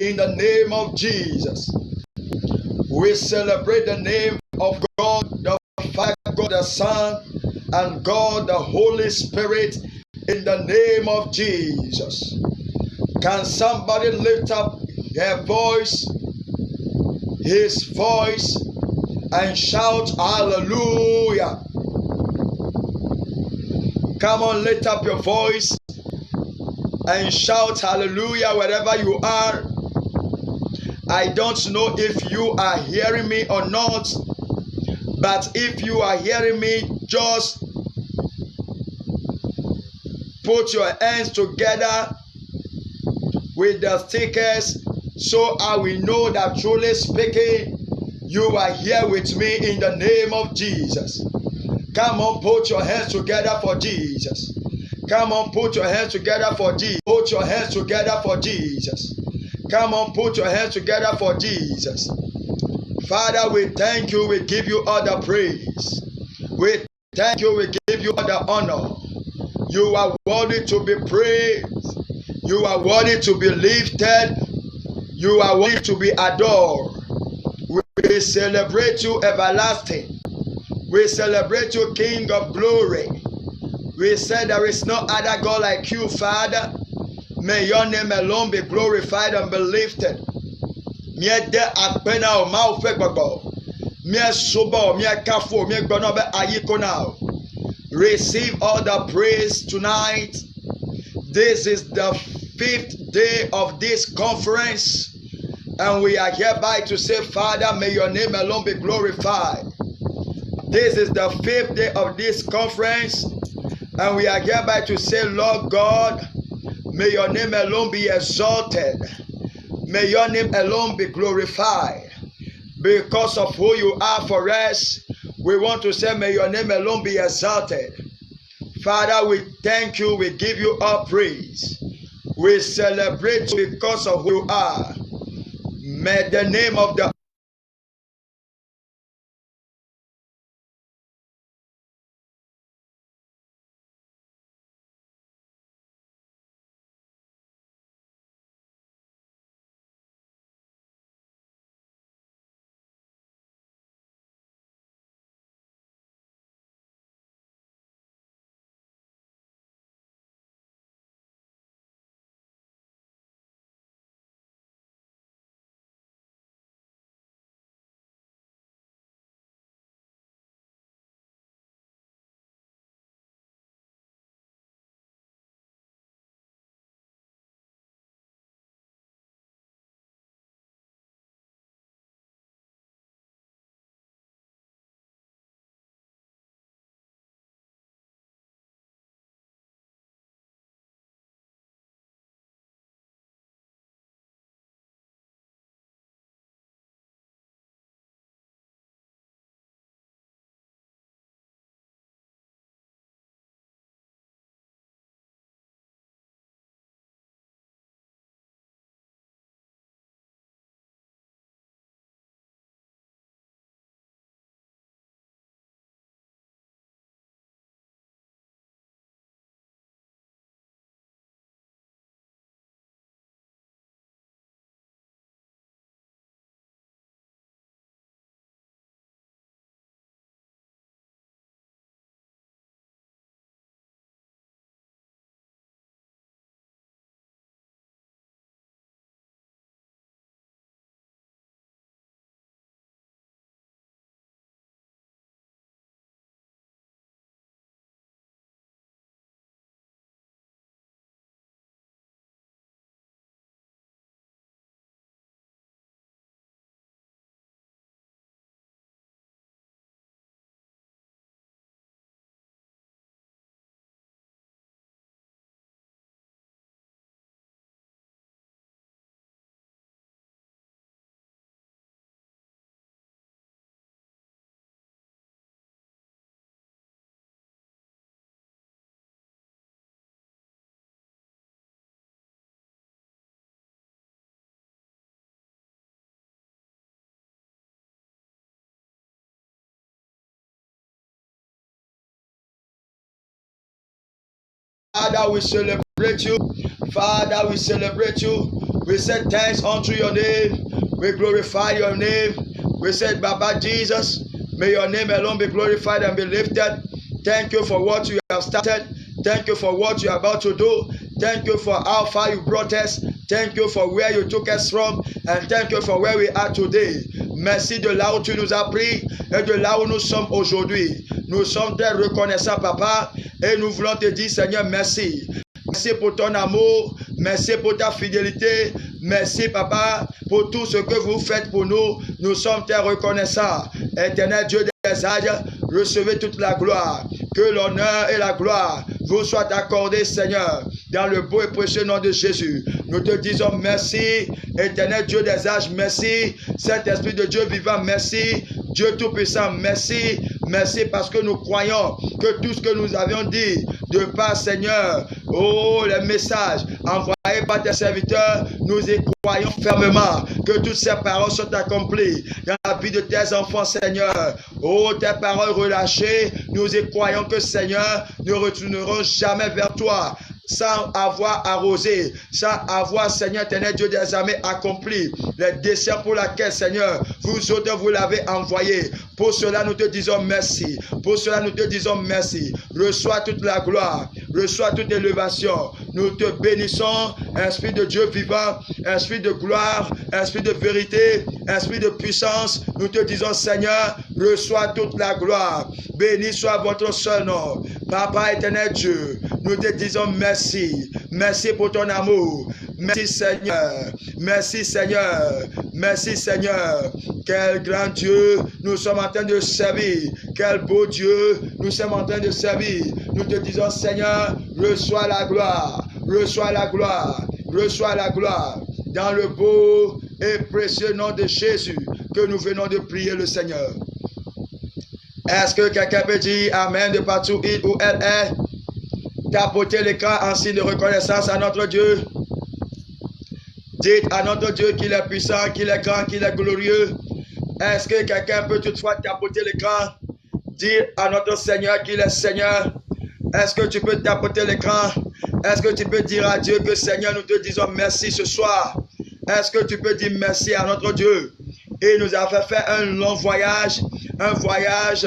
in the name of Jesus. We celebrate the name of God, the Father, God the Son, and God the Holy Spirit in the name of Jesus. Can somebody lift up his voice, and shout hallelujah? Come on, lift up your voice and shout hallelujah wherever you are. I don't know if you are hearing me or not, but if you are hearing me, just put your hands together with the stickers so I will know that truly speaking, you are here with me in the name of Jesus. Come on, put your hands together for Jesus. Come on, put your hands together for Jesus. Put your hands together for Jesus. Come on, put your hands together for Jesus. Father, we thank you. We give you all the praise. We thank you. We give you all the honor. You are worthy to be praised. You are worthy to be lifted. You are worthy to be adored. We celebrate you, everlasting. We celebrate you, King of glory. We say there is no other God like you, Father. May your name alone be glorified and be lifted. Receive all the praise tonight. This is the 5th day of this conference, and we are hereby to say, Father, may your name alone be glorified. This is the 5th day of this conference, and we are hereby to say, Lord God, may your name alone be exalted. May your name alone be glorified. Because of who you are for us, we want to say, may your name alone be exalted. Father, we thank you. We give you all praise. We celebrate you because of who you are. May the name of the Father, we celebrate you. Father, we celebrate you. We say thanks unto your name. We glorify your name. We say, Baba Jesus, may your name alone be glorified and be lifted. Thank you for what you have started. Thank you for what you are about to do. Thank you for how far you brought us. Thank you for where you took us from. And thank you for where we are today. Merci de là où tu nous as pris et de là où nous sommes aujourd'hui. Nous sommes très reconnaissants, Papa, et nous voulons te dire, Seigneur, merci. Merci pour ton amour. Merci pour ta fidélité. Merci, Papa, pour tout ce que vous faites pour nous. Nous sommes très reconnaissants. Éternel Dieu des âges, recevez toute la gloire. Que l'honneur et la gloire vous soient accordés, Seigneur, dans le beau et précieux nom de Jésus. Nous te disons merci, éternel Dieu des âges, merci. Saint-Esprit de Dieu vivant, merci. Dieu Tout-Puissant, merci. Merci parce que nous croyons que tout ce que nous avions dit de par, Seigneur, oh, les messages envoyés par tes serviteurs, nous y croyons fermement que toutes ces paroles sont accomplies dans la vie de tes enfants, Seigneur. Oh, tes paroles relâchées, nous y croyons que, Seigneur, nous ne retournerons jamais vers toi sans avoir arrosé, sans avoir, Seigneur, éternel Dieu des armées, accompli les desseins pour lesquels, Seigneur, vous autres, vous l'avez envoyé. Pour cela, nous te disons merci. Pour cela, nous te disons merci. Reçois toute la gloire. Reçois toute élévation. Nous te bénissons, Esprit de Dieu vivant, Esprit de gloire, Esprit de vérité, Esprit de puissance. Nous te disons, Seigneur, reçois toute la gloire. Béni soit votre seul nom. Papa éternel Dieu, nous te disons merci. Merci pour ton amour. Merci Seigneur. Merci Seigneur. Merci Seigneur. Quel grand Dieu nous sommes en train de servir. Quel beau Dieu nous sommes en train de servir. Nous te disons, Seigneur, reçois la gloire. Reçois la gloire. Reçois la gloire. Dans le beau et précieux nom de Jésus que nous venons de prier le Seigneur. Est-ce que quelqu'un peut dire Amen de partout il ou elle est? Tapotez l'écran en signe de reconnaissance à notre Dieu. Dites à notre Dieu qu'il est puissant, qu'il est grand, qu'il est glorieux. Est-ce que quelqu'un peut toutefois tapoter l'écran? Dire à notre Seigneur qu'il est Seigneur. Est-ce que tu peux tapoter l'écran? Est-ce que tu peux dire à Dieu que Seigneur, nous te disons merci ce soir? Est-ce que tu peux dire merci à notre Dieu? Il nous a fait un long voyage, un voyage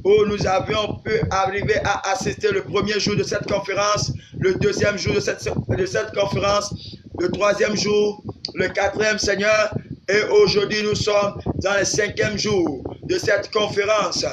où nous avions pu arriver à assister le premier jour de cette conférence, le deuxième jour de cette conférence, le troisième jour, le quatrième, Seigneur, et aujourd'hui nous sommes dans le cinquième jour de cette conférence.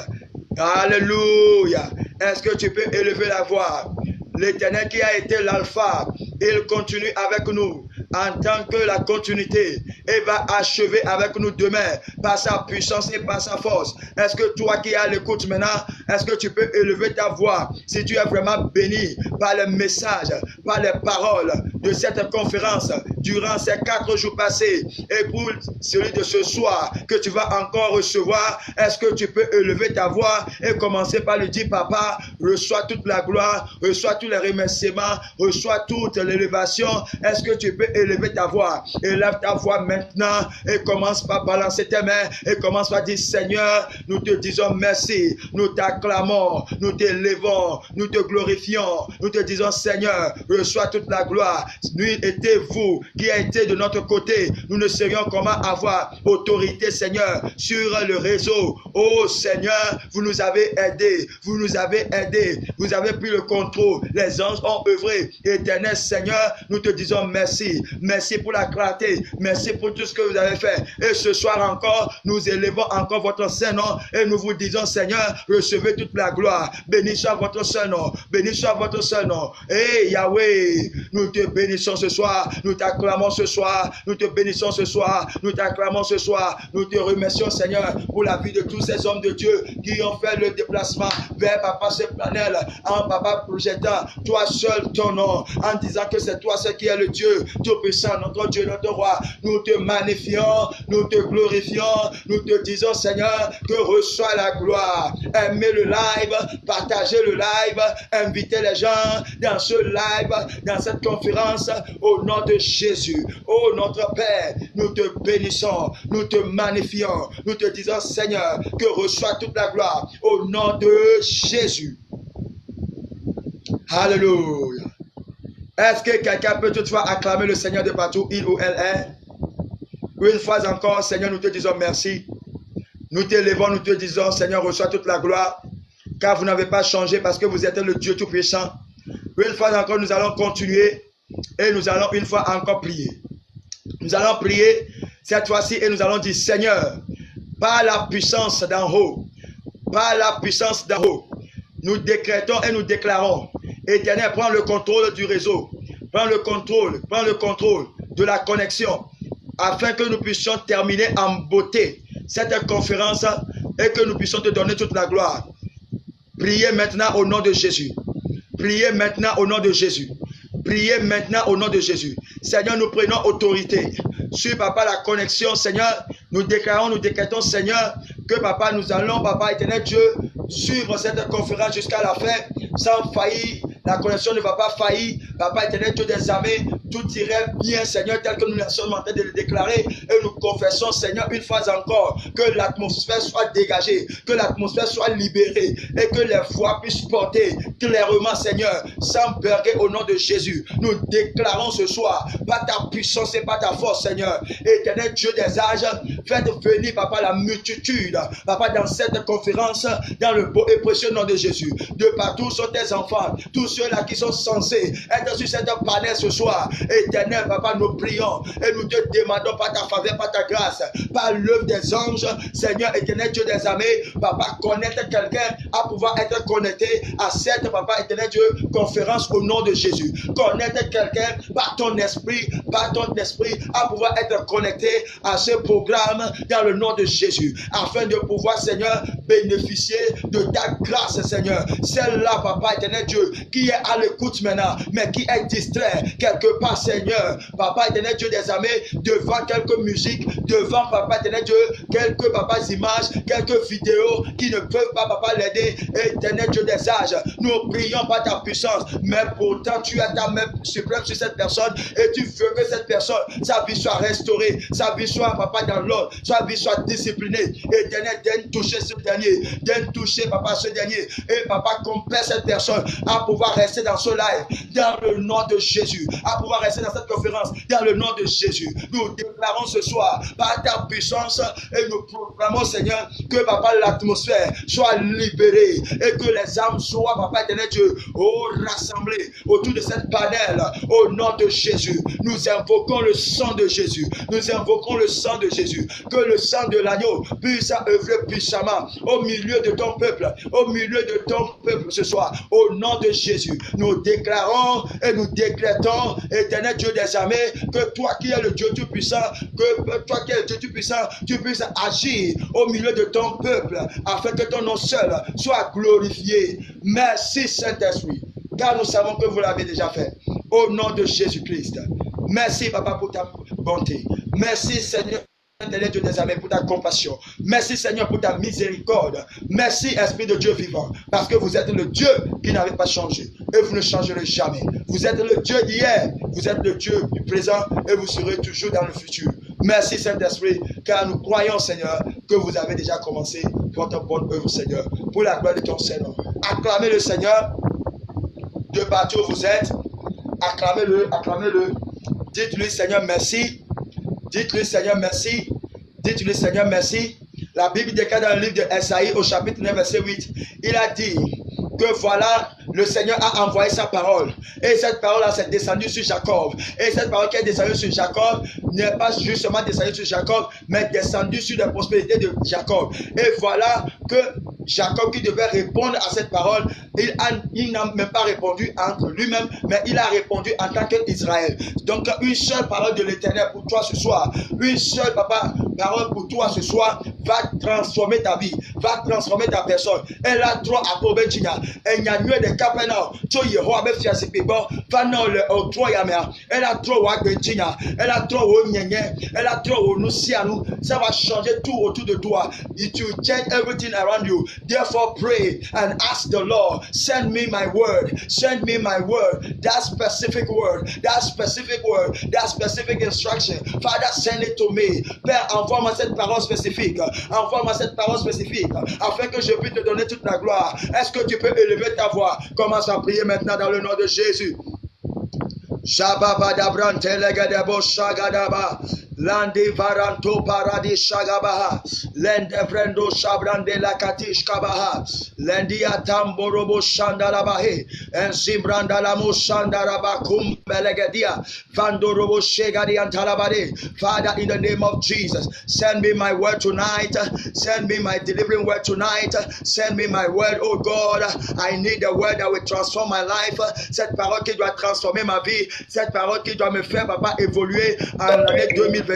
Alléluia. Est-ce que tu peux élever la voix? L'Éternel qui a été l'alpha, il continue avec nous en tant que la continuité et va achever avec nous demain par sa puissance et par sa force. Est-ce que toi qui as l'écoute maintenant, est-ce que tu peux élever ta voix si tu es vraiment béni par les messages, par les paroles de cette conférence durant ces 4 jours passés et pour celui de ce soir que tu vas encore recevoir? Est-ce que tu peux élever ta voix et commencer par lui dire, Papa, reçois toute la gloire, reçois tous les remerciements, reçois toute l'élévation. Est-ce que tu peux élever ta voix? Élève ta voix maintenant et commence par balancer tes mains et commence par dire, Seigneur, nous te disons merci, nous t'acclamons, nous t'élevons, nous te glorifions, nous te disons, Seigneur, reçois toute la gloire. Nuit était vous qui a été de notre côté, nous ne saurions comment avoir autorité, Seigneur, sur le réseau. Oh Seigneur, vous nous avez aidés, vous nous avez aidés, vous avez pris le contrôle, les anges ont œuvré. Éternel Seigneur, nous te disons merci, merci pour la clarté, merci pour tout ce que vous avez fait. Et ce soir encore, nous élevons encore votre saint nom et nous vous disons, Seigneur, recevez toute la gloire. Béni soit votre saint nom, béni soit votre saint nom. Et Yahweh, nous te bénissons ce soir, nous t'acclamons ce soir, nous te bénissons ce soir, nous t'acclamons ce soir, nous te remercions, Seigneur, pour la vie de tous ces hommes de Dieu qui ont fait le déplacement vers Papa Seplanel, en Papa projetant toi seul ton nom, en disant que c'est toi ce qui est le Dieu Tout-Puissant, notre Dieu, notre Roi. Nous te magnifions, nous te glorifions, nous te disons, Seigneur, que reçois la gloire. Aimez le live, partagez le live, invitez les gens dans ce live, dans cette conférence, au nom de Jésus. Oh notre Père, nous te bénissons, nous te magnifions, nous te disons, Seigneur, que reçois toute la gloire au nom de Jésus. Alléluia. Est-ce que quelqu'un peut toutefois acclamer le Seigneur de partout, il ou elle est? Une fois encore, Seigneur, nous te disons merci. Nous t'élevons, nous te disons, Seigneur, reçois toute la gloire, car vous n'avez pas changé parce que vous êtes le Dieu Tout-Puissant. Une fois encore, nous allons continuer et nous allons une fois encore prier. Nous allons prier cette fois-ci et nous allons dire, Seigneur, par la puissance d'en haut, par la puissance d'en haut, nous décrétons et nous déclarons, Éternel, prends le contrôle du réseau, prends le contrôle de la connexion, afin que nous puissions terminer en beauté cette conférence et que nous puissions te donner toute la gloire. Priez maintenant au nom de Jésus. Priez maintenant au nom de Jésus. Priez maintenant au nom de Jésus. Seigneur, nous prenons autorité sur, Papa, la connexion, Seigneur. Nous déclarons, nous décrétons, Seigneur, que, Papa, nous allons, Papa, éternel Dieu, suivre cette conférence jusqu'à la fin, sans faillir. La connexion ne va pas faillir. Papa, éternel Dieu des armées, tout irait bien, Seigneur, tel que nous sommes en train de le déclarer. Et nous confessons, Seigneur, une fois encore, que l'atmosphère soit dégagée, que l'atmosphère soit libérée et que les voix puissent porter clairement, Seigneur, sans burger au nom de Jésus. Nous déclarons ce soir, par ta puissance et par ta force, Seigneur, éternel Dieu des âges, faites venir, Papa, la multitude, Papa, dans cette conférence, dans le beau et précieux nom de Jésus. De partout sont tes enfants, tous ceux-là qui sont censés être sur cette panel ce soir. Éternel, Papa, nous prions et nous te demandons par ta faveur, par ta grâce, par l'œuvre des anges, Seigneur, éternel Dieu des armées, Papa, connaître quelqu'un à pouvoir être connecté à cette, Papa, éternel Dieu, conférence au nom de Jésus. Connaître quelqu'un par ton esprit, à pouvoir être connecté à ce programme dans le nom de Jésus, afin de pouvoir, Seigneur, bénéficier de ta grâce, Seigneur. Celle-là, Papa, éternel Dieu, qui est à l'écoute maintenant, mais qui est distrait quelque part, Seigneur, Papa, éternel Dieu des armées, devant quelques musiques, devant, Papa, éternel Dieu, quelques, Papa, images, quelques vidéos qui ne peuvent pas, Papa, l'aider, éternel Dieu des âges. Nous prions par ta puissance, mais pourtant tu as ta main suprême sur cette personne et tu veux que cette personne, sa vie soit restaurée, sa vie soit, Papa, dans l'ordre, sa vie soit disciplinée. Éternel, donne toucher ce dernier, donne toucher, Papa, ce dernier, et Papa, compère cette personne à pouvoir rester dans ce live, dans le nom de Jésus, à pouvoir rester dans cette conférence, dans le nom de Jésus. Nous déclarons ce soir, par ta puissance, et nous proclamons, Seigneur, que, Papa, l'atmosphère soit libérée, et que les âmes soient, Papa, éternel Dieu, rassemblées autour de cette panel, au nom de Jésus. Nous invoquons le sang de Jésus, nous invoquons le sang de Jésus, que le sang de l'agneau puisse œuvrer puissamment au milieu de ton peuple, au milieu de ton peuple ce soir, au nom de Jésus. Nous déclarons et nous décrétons, éternel Dieu des armées, que toi qui es le Dieu Tout-Puissant, tu puisses agir au milieu de ton peuple, afin que ton nom seul soit glorifié. Merci Saint-Esprit, car nous savons que vous l'avez déjà fait. Au nom de Jésus-Christ. Merci, Papa, pour ta bonté. Merci, Seigneur, Dieu des armées, pour ta compassion. Merci, Seigneur, pour ta miséricorde. Merci, Esprit de Dieu vivant, parce que vous êtes le Dieu qui n'avait pas changé et vous ne changerez jamais. Vous êtes le Dieu d'hier, vous êtes le Dieu du présent et vous serez toujours dans le futur. Merci, Saint-Esprit, car nous croyons, Seigneur, que vous avez déjà commencé votre bonne œuvre, Seigneur, pour la gloire de ton Seigneur. Acclamez le Seigneur de partout où vous êtes. Acclamez-le, acclamez-le. Dites-lui, Seigneur, merci. Dites-lui, Seigneur, merci. Dites-lui, Seigneur, merci. La Bible déclare dans le livre de Esaïe au chapitre 9, verset 8. Il a dit que voilà, le Seigneur a envoyé sa parole. Et cette parole-là s'est descendue sur Jacob. Et cette parole qui est descendue sur Jacob n'est pas justement descendue sur Jacob, mais descendue sur la prospérité de Jacob. Et voilà que Jacob qui devait répondre à cette parole, il n'a même pas répondu entre lui-même, mais il a répondu en tant qu'Israël. Donc une seule parole de l'Éternel pour toi ce soir, une seule parole pour toi ce soir va transformer ta vie, va transformer ta personne. Elle a trop à Kobenchina. Elle n'y a nué de Capernaum. Tu y es avec Fiasi Pibo. Va non le trois yamea. Elle a trop à Benchina. Elle a trop au Nyenye. Elle a trop au Nusianou. Ça va changer tout autour de toi. It will change everything around you. Therefore pray and ask the Lord, send me my word. Send me my word. That specific word. That specific word. That specific instruction. Father, send it to me. Père, envoie-moi cette parole spécifique. Envoie-moi cette parole spécifique afin que je puisse te donner toute la gloire. Est-ce que tu peux élever ta voix? Commence à prier maintenant dans le nom de Jésus. Shababa brante legedebo shagadaba. Landi varanto paradis shagabaha. Lende vrendo shabrande la katish kabaha. Lendi atamborobo shandalabahe. En simbranda la mushandarabakum belegedia. Vandorobo shegadi antalabade. Father, in the name of Jesus, send me my word tonight. Send me my delivering word tonight. Send me my word, oh God. I need the word that will transform my life. Cette parole qui doit transformer ma vie. Cette parole qui doit me faire, papa, évoluer en l'année 2026.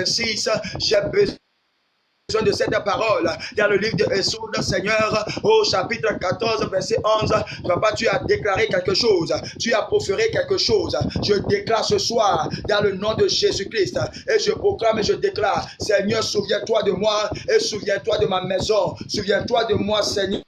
J'ai besoin de cette parole dans le livre de Exode, Seigneur, au chapitre 14, verset 11. Papa, tu as déclaré quelque chose, tu as proféré quelque chose. Je déclare ce soir dans le nom de Jésus-Christ et je proclame et je déclare, Seigneur, souviens-toi de moi et souviens-toi de ma maison. Souviens-toi de moi, Seigneur.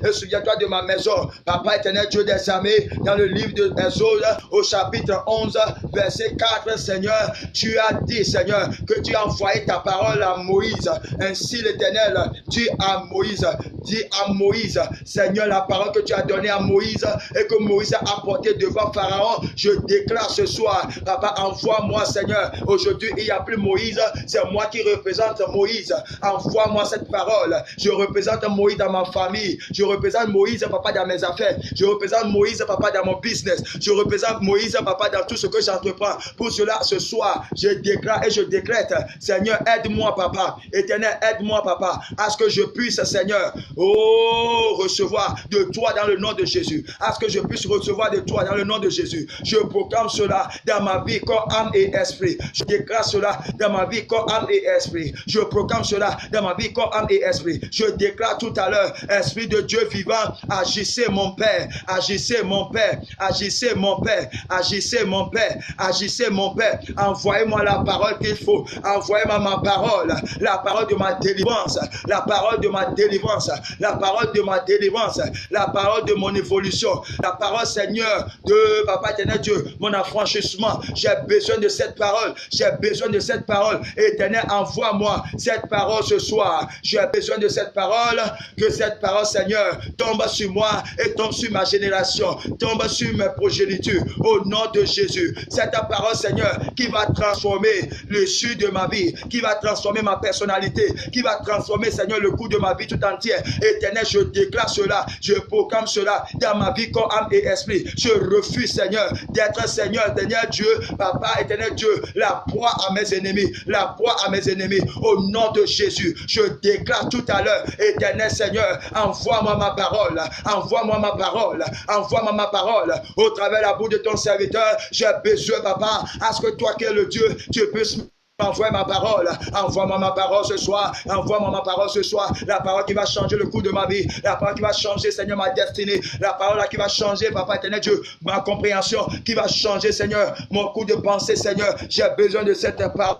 Et souviens-toi de ma maison. Papa éternel, Dieu des armées, dans le livre de Exode, au chapitre 11, verset 4, Seigneur, tu as dit, Seigneur, que tu as envoyé ta parole à Moïse. Ainsi, l'Éternel dit à Moïse, Seigneur, la parole que tu as donnée à Moïse et que Moïse a apportée devant Pharaon, je déclare ce soir, Papa, envoie-moi, Seigneur. Aujourd'hui, il n'y a plus Moïse, c'est moi qui représente Moïse. Envoie-moi cette parole. Je représente Moïse dans ma famille. Je représente Moïse, papa, dans mes affaires. Je représente Moïse, papa, dans mon business. Je représente Moïse, papa, dans tout ce que j'entreprends. Pour cela, ce soir, je déclare et je décrète, Seigneur, aide-moi, papa. Éternel, aide-moi, papa, à ce que je puisse, Seigneur, recevoir de toi dans le nom de Jésus. À ce que je puisse recevoir de toi dans le nom de Jésus. Je proclame cela dans ma vie, corps, âme et esprit. Je déclare cela dans ma vie, corps, âme et esprit. Je proclame cela dans ma vie, corps, âme et esprit. Je déclare tout à l'heure, Esprit de Dieu vivant, agissez mon Père, agissez mon Père, agissez mon Père, agissez mon Père, agissez mon Père. Envoyez-moi la parole qu'il faut. Envoyez-moi ma parole, la parole de ma délivrance, la parole de ma délivrance, la parole de ma délivrance, la parole de mon évolution, la parole, Seigneur, de Papa éternel Dieu, mon affranchissement. J'ai besoin de cette parole, j'ai besoin de cette parole. Éternel, envoie-moi cette parole ce soir. J'ai besoin de cette parole, que cette parole, Seigneur, tombe sur moi et tombe sur ma génération, tombe sur mes progénitures, au nom de Jésus. Cette parole, Seigneur, qui va transformer le sud de ma vie, qui va transformer ma personnalité, qui va transformer, Seigneur, le cours de ma vie tout entière. Éternel, je déclare cela, je proclame cela dans ma vie, corps, âme et esprit. Je refuse, Seigneur, d'être, Seigneur, éternel Dieu, Papa, éternel Dieu, la proie à mes ennemis, la proie à mes ennemis. Au nom de Jésus, je déclare tout à l'heure, éternel Seigneur, envoie-moi ma parole, envoie-moi ma parole, envoie-moi ma parole au travers de la bouche de ton serviteur. J'ai besoin, Papa, à ce que toi qui es le Dieu, tu puisses envoie ma parole, envoie-moi ma parole ce soir, envoie-moi ma parole ce soir, la parole qui va changer le cours de ma vie, la parole qui va changer, Seigneur, ma destinée, la parole qui va changer, Papa éternel Dieu, ma compréhension, qui va changer, Seigneur, mon cours de pensée, Seigneur. J'ai besoin de cette parole.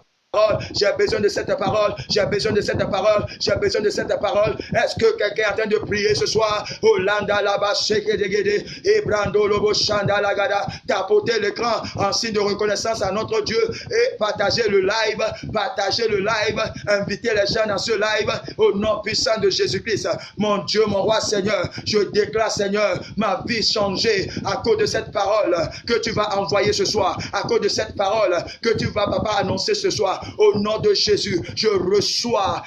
J'ai besoin de cette parole, j'ai besoin de cette parole, j'ai besoin de cette parole. Est-ce que quelqu'un est en train de prier ce soir? Olanda laba sheke degede, Ebrando lobo shanda lagada. Tapotez l'écran en signe de reconnaissance à notre Dieu et partagez le live, invitez les gens dans ce live au nom puissant de Jésus-Christ. Mon Dieu, mon roi Seigneur, je déclare, Seigneur, ma vie changée à cause de cette parole que tu vas envoyer ce soir, à cause de cette parole que tu vas, Papa, annoncer ce soir. Au nom de Jésus, je reçois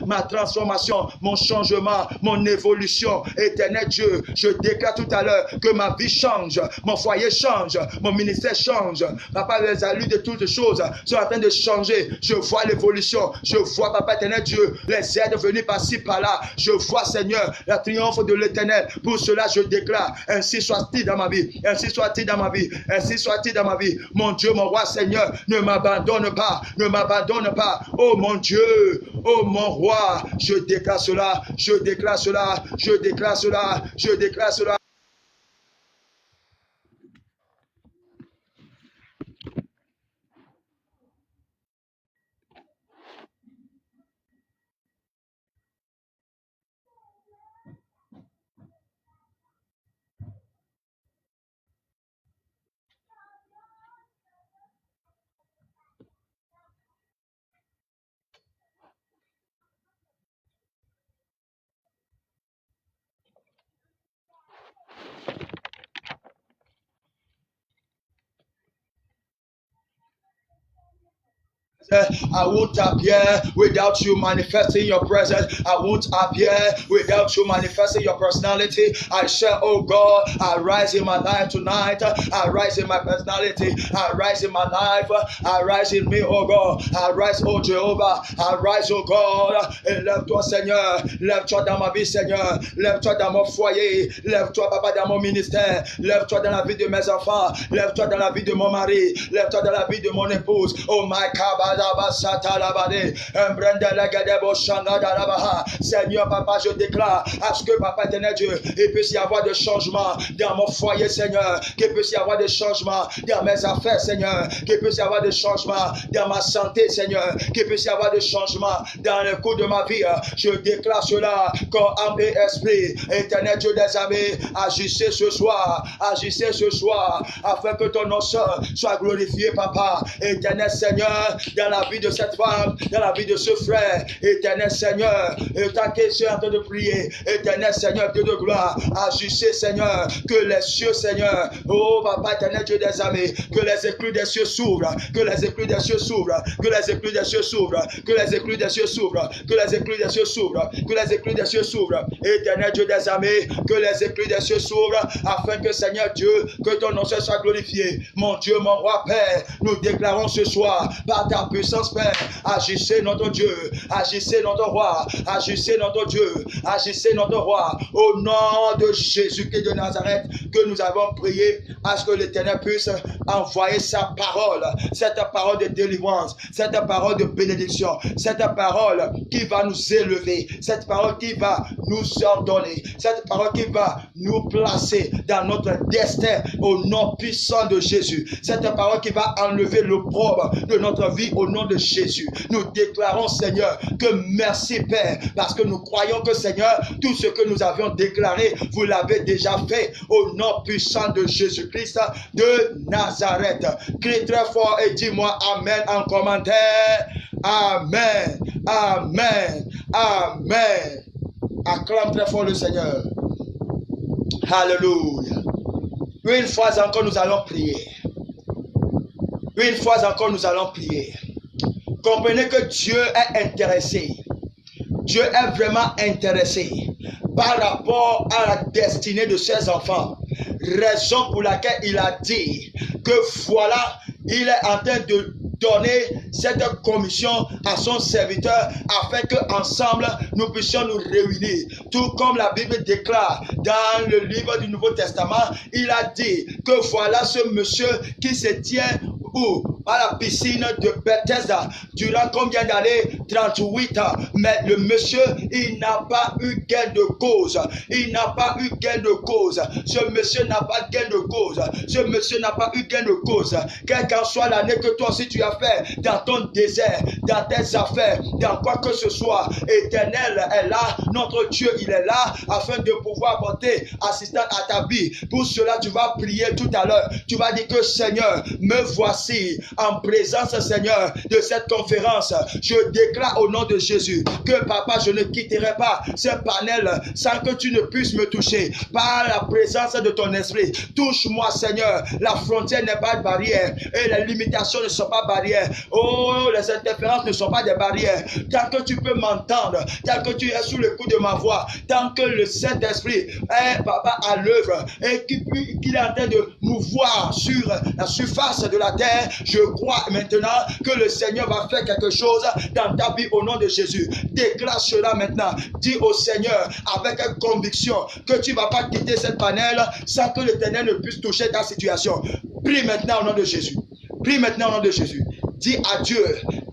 ma transformation, mon changement, mon évolution. Éternel Dieu, je déclare tout à l'heure que ma vie change, mon foyer change, mon ministère change. Papa, les allures de toutes choses sont en train de changer. Je vois l'évolution, je vois, Papa éternel Dieu, les aides venir par-ci, par-là. Je vois, Seigneur, la triomphe de l'éternel. Pour cela, je déclare, ainsi soit-il dans ma vie, ainsi soit-il dans ma vie, ainsi soit-il dans ma vie. Mon Dieu, mon roi, Seigneur, ne m'abandonne pas, ne m'abandonne pas. Oh mon Dieu, oh mon roi, je déclare cela, je déclare cela, je déclare cela, je déclare cela. I won't appear without you manifesting your presence. I won't appear without you manifesting your personality. I shall, oh God, arise in my life tonight. Arise in my personality. Arise in my life. Arise in me, oh God. Arise, oh Jehovah. Arise, oh God. Et lève-toi, Seigneur. Lève-toi dans ma vie, Seigneur. Lève-toi dans mon foyer. Lève-toi, Papa, dans mon ministère. Lève-toi dans la vie de mes enfants. Lève-toi dans la vie de mon mari. Lève-toi dans la vie de mon épouse. Oh my Seigneur, Papa, je déclare à ce que, Papa éternel Dieu, il puisse y avoir de changements dans mon foyer, Seigneur. Qu'il puisse y avoir de changements dans mes affaires, Seigneur. Qu'il puisse y avoir de changements dans ma santé, Seigneur. Qu'il puisse y avoir de changements dans le cours de ma vie. Je déclare cela, corps, âme et esprit. Éternel Dieu des armées, agissez ce soir, afin que ton nom soit glorifié, Papa. Éternel Seigneur, dans la vie de cette femme, dans la vie de ce frère, éternel Seigneur, et ta question en train de prier, éternel Seigneur, Dieu de gloire, agissez, Seigneur, que les cieux, Seigneur, oh Papa éternel Dieu des armées, que les éclus des cieux s'ouvrent, que les éclus des cieux s'ouvrent, que les éclus des cieux s'ouvrent, que les éclus des cieux s'ouvrent, que les éclus des cieux s'ouvrent, que les éclus des cieux s'ouvrent, éternel Dieu des armées, que les éclus des cieux s'ouvrent, afin que Seigneur Dieu, que ton nom soit glorifié. Mon Dieu, mon roi Père, nous déclarons ce soir, par ta puissance Père, agissez notre Dieu, agissez notre roi, agissez notre Dieu, agissez notre roi, au nom de Jésus-Christ de Nazareth, que nous avons prié à ce que l'Éternel puisse envoyer sa parole, cette parole de délivrance, cette parole de bénédiction, cette parole qui va nous élever, cette parole qui va nous ordonner, cette parole qui va nous placer dans notre destin au nom puissant de Jésus, cette parole qui va enlever l'opprobre de notre vie au nom de Jésus. Nous déclarons, Seigneur, que merci Père, parce que nous croyons que, Seigneur, tout ce que nous avions déclaré, vous l'avez déjà fait au nom puissant de Jésus-Christ de Nazareth. Crie très fort et dis-moi Amen en commentaire. Amen, Amen, Amen. Acclame très fort le Seigneur. Alléluia. Une fois encore, nous allons prier. Une fois encore, nous allons prier. Comprenez que Dieu est intéressé. Dieu est vraiment intéressé par rapport à la destinée de ses enfants. Raison pour laquelle il a dit que voilà, il est en train de donner cette commission à son serviteur afin qu'ensemble nous puissions nous réunir. Tout comme la Bible déclare dans le livre du Nouveau Testament, il a dit que voilà ce monsieur qui se tient à la piscine de Bethesda durant combien d'années? 38 ans. Mais le monsieur, il n'a pas eu gain de cause. Il n'a pas eu gain de cause. Ce monsieur n'a pas gain de cause. Ce monsieur n'a pas eu gain de cause. Quelle qu'en soit l'année que toi aussi tu as fait dans ton désert, dans tes affaires, dans quoi que ce soit, Éternel est là. Notre Dieu, il est là afin de pouvoir apporter assistance à ta vie. Pour cela, tu vas prier tout à l'heure. Tu vas dire que Seigneur, me voici en présence, Seigneur, de cette conférence. Je déclare au nom de Jésus que, Papa, je ne quitterai pas ce panel sans que tu ne puisses me toucher. Par la présence de ton esprit, touche-moi, Seigneur. La frontière n'est pas de barrière et les limitations ne sont pas barrières. Oh, les interférences ne sont pas des barrières. Tant que tu peux m'entendre, tant que tu es sous le coup de ma voix, tant que le Saint-Esprit est, Papa, à l'œuvre et qu'il est en train de mouvoir sur la surface de la terre, je crois maintenant que le Seigneur va faire quelque chose dans ta vie au nom de Jésus. Déclare cela maintenant. Dis au Seigneur avec conviction que tu ne vas pas quitter cette panel sans que l'Éternel ne puisse toucher ta situation. Prie maintenant au nom de Jésus. Prie maintenant au nom de Jésus. Dis à Dieu,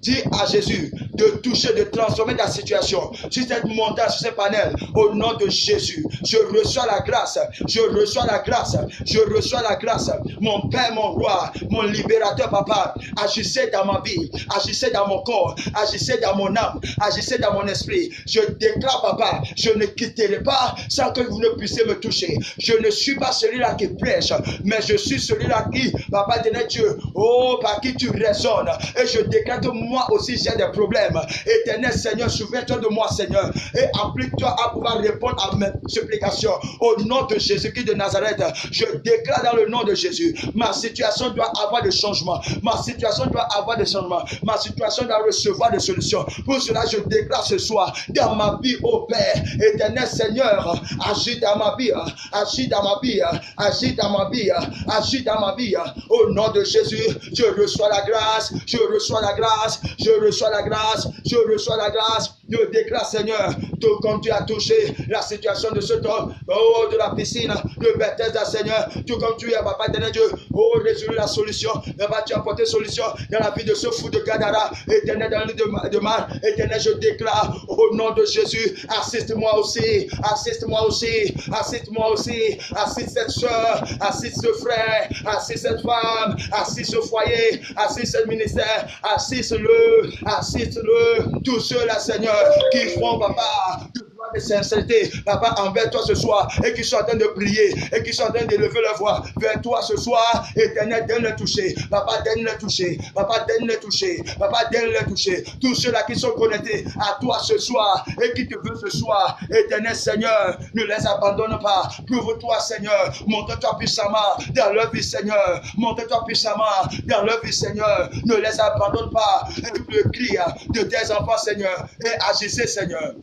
dis à Jésus de toucher, de transformer ta situation sur cette montagne, sur ces panels, au nom de Jésus. Je reçois la grâce, je reçois la grâce, je reçois la grâce. Mon Père, mon roi, mon libérateur, Papa, agissez dans ma vie, agissez dans mon corps, agissez dans mon âme, agissez dans mon esprit. Je déclare, Papa, je ne quitterai pas sans que vous ne puissiez me toucher. Je ne suis pas celui-là qui prêche, mais je suis celui-là qui, Papa, éternel Dieu, oh, par qui tu résonnes. Et je déclare que moi aussi j'ai des problèmes. t'aime. Éternel Seigneur, souviens-toi de moi, Seigneur, et applique-toi à pouvoir répondre à mes supplications. Au nom de Jésus-Christ de Nazareth, je déclare dans le nom de Jésus, ma situation doit avoir des changements. Ma situation doit avoir des changements. Ma situation doit recevoir des solutions. Pour cela, je déclare ce soir, dans ma vie, ô Père, éternel Seigneur, agis dans ma vie, agis dans ma vie, agis dans ma vie, agis dans ma vie. Au nom de Jésus, je reçois la grâce, je reçois la grâce, je reçois la grâce, je reçois la grâce. Je déclare, Seigneur, tout comme tu as touché la situation de cet homme, oh, de la piscine, de Bethesda, Seigneur, tout comme tu es, papa éternel Dieu, oh, résolu la solution, tu as apporté solution dans la vie de ce fou de Gadara, éternel, dans le de mal, éternel, je déclare, au nom de Jésus, assiste-moi aussi, assiste-moi aussi, assiste-moi aussi, assiste cette soeur, assiste ce frère, assiste cette femme, assiste ce foyer, assiste ce ministère, assiste-le, assiste-le, tous ceux-là, Seigneur, qui font, papa, de sincérité, papa, envers toi ce soir, et qui sont en train de prier, et qui sont en train d'élever leur voix vers toi ce soir, éternel, donne-le toucher, papa, donne-le toucher, papa, donne-le toucher, papa, donne-le toucher, tous ceux-là qui sont connectés à toi ce soir, et qui te veulent ce soir, éternel Seigneur, ne les abandonne pas, prouve-toi Seigneur, montre-toi puissamment dans leur vie Seigneur, montre-toi puissamment dans leur vie Seigneur, ne les abandonne pas, et le cri de tes enfants Seigneur, et agissez Seigneur.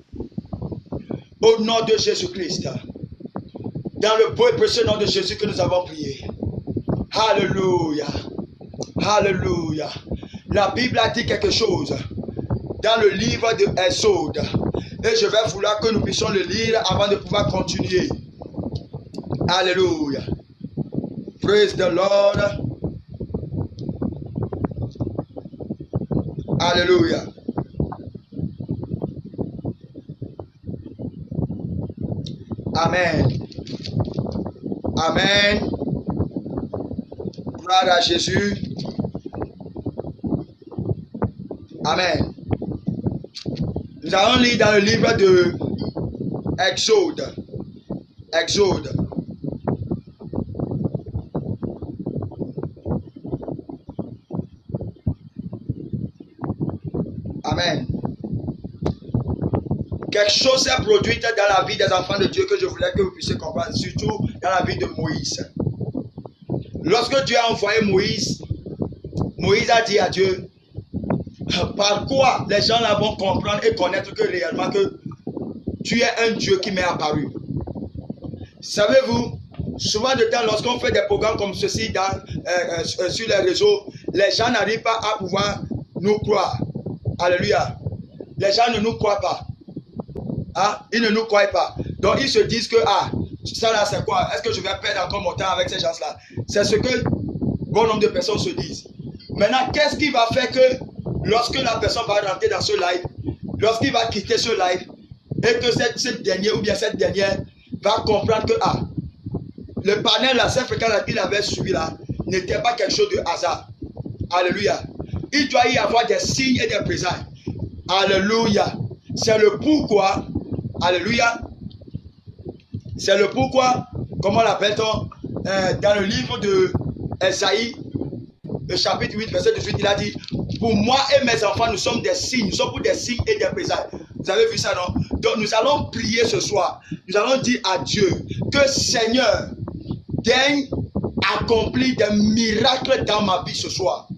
Au nom de Jésus-Christ, dans le beau et précieux nom de Jésus que nous avons prié. Alléluia. Alléluia. La Bible a dit quelque chose dans le livre de Exode. Et je vais vouloir que nous puissions le lire avant de pouvoir continuer. Alléluia. Praise the Lord. Alléluia. Amen. Amen. Gloire à Jésus. Amen. Nous allons lire dans le livre de Exode. Exode. Amen. Quelque chose s'est produit dans la vie des enfants de Dieu que je voulais que vous puissiez comprendre, surtout dans la vie de Moïse. Lorsque Dieu a envoyé Moïse, Moïse a dit à Dieu, par quoi les gens là vont comprendre et connaître que réellement que tu es un Dieu qui m'est apparu. Savez-vous, souvent de temps, lorsqu'on fait des programmes comme ceci sur les réseaux, les gens n'arrivent pas à pouvoir nous croire. Alléluia. Les gens ne nous croient pas. Ah, ils ne nous croient pas. Donc ils se disent que, ah, ça là c'est quoi? Est-ce que je vais perdre encore mon temps avec ces gens-là? C'est ce que bon nombre de personnes se disent. Maintenant, qu'est-ce qui va faire que lorsque la personne va rentrer dans ce live, lorsqu'il va quitter ce live, et que cette dernière ou bien cette dernière va comprendre que, ah, le panel là, cette fréquence qu'il avait suivi là, n'était pas quelque chose de hasard. Alléluia. Il doit y avoir des signes et des présages. Alléluia. C'est le pourquoi. Alléluia. C'est le pourquoi, comment l'appelle-t-on, dans le livre de Esaïe, le chapitre 8, verset 18, il a dit, pour moi et mes enfants, nous sommes des signes, nous sommes pour des signes et des présages. Vous avez vu ça, non? Donc nous allons prier ce soir. Nous allons dire à Dieu que Seigneur, daigne accomplir des miracles dans ma vie ce soir.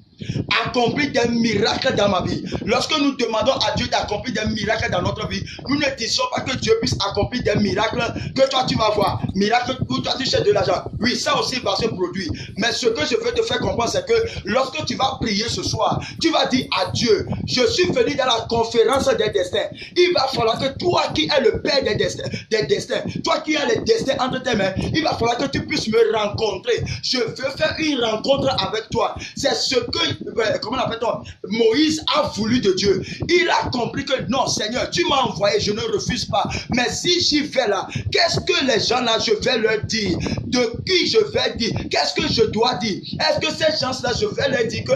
Accomplir des miracles dans ma vie. Lorsque nous demandons à Dieu d'accomplir des miracles dans notre vie, nous ne disons pas que Dieu puisse accomplir des miracles que toi tu vas voir. Miracles où toi tu cherches de l'argent. Oui, ça aussi va se produire. Mais ce que je veux te faire comprendre, c'est que lorsque tu vas prier ce soir, tu vas dire à Dieu, je suis venu dans la conférence des destins. Il va falloir que toi qui es le Père des destins, toi qui as les destins entre tes mains, il va falloir que tu puisses me rencontrer. Je veux faire une rencontre avec toi. C'est ce que comment l'appelle-t-on? Moïse a voulu de Dieu. Il a compris que non, Seigneur, tu m'as envoyé, je ne refuse pas. Mais si j'y vais là, qu'est-ce que les gens là, je vais leur dire? De qui je vais dire? Qu'est-ce que je dois dire? Est-ce que ces gens-là, je vais leur dire que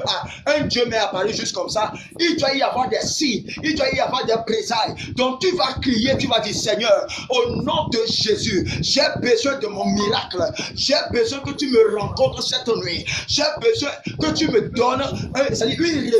un Dieu m'est apparu juste comme ça? Il doit y avoir des signes, il doit y avoir des présages. Donc tu vas crier, tu vas dire, Seigneur, au nom de Jésus, j'ai besoin de mon miracle. J'ai besoin que tu me rencontres cette nuit. J'ai besoin que tu me donnes c'est-à-dire une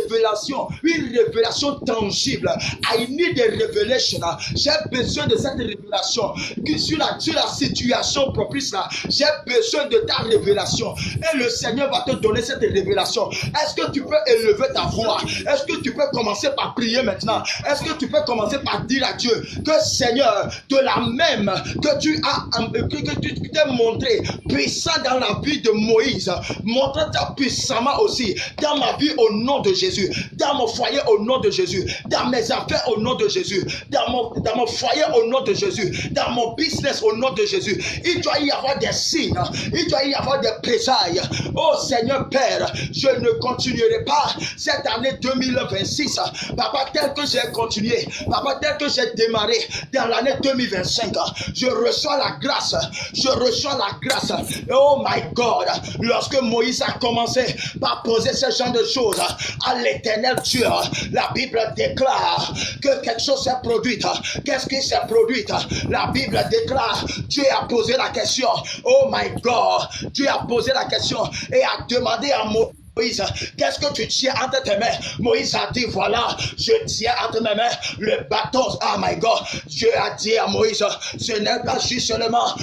révélation tangible. I need a revelation. J'ai besoin de cette révélation. Sur la situation propice là, j'ai besoin de ta révélation. Et le Seigneur va te donner cette révélation. Est-ce que tu peux élever ta voix? Est-ce que tu peux commencer par prier maintenant? Est-ce que tu peux commencer par dire à Dieu que Seigneur, de la même que tu t'es montré puissant dans la vie de Moïse, montre-toi puissamment aussi dans ma vie au nom de Jésus, dans mon foyer au nom de Jésus, dans mes affaires au nom de Jésus, dans mon foyer au nom de Jésus, dans mon business au nom de Jésus. Il doit y avoir des signes, il doit y avoir des présailles. Oh Seigneur Père, je ne continuerai pas cette année 2026, Papa, tel que j'ai continué, Papa, tel que j'ai démarré dans l'année 2025. Je reçois la grâce, je reçois la grâce. Oh my God, lorsque Moïse a commencé par poser ce genre de choses à l'Éternel Dieu, la Bible déclare que quelque chose s'est produit. Qu'est-ce qui s'est produit? La Bible déclare, Dieu a posé la question. Oh my God, Dieu a posé la question et a demandé à Moïse, qu'est-ce que tu tiens entre tes mains? Moïse a dit, voilà, je tiens entre mes mains le bâton. Oh my God, Dieu a dit à Moïse, ce n'est pas juste seulement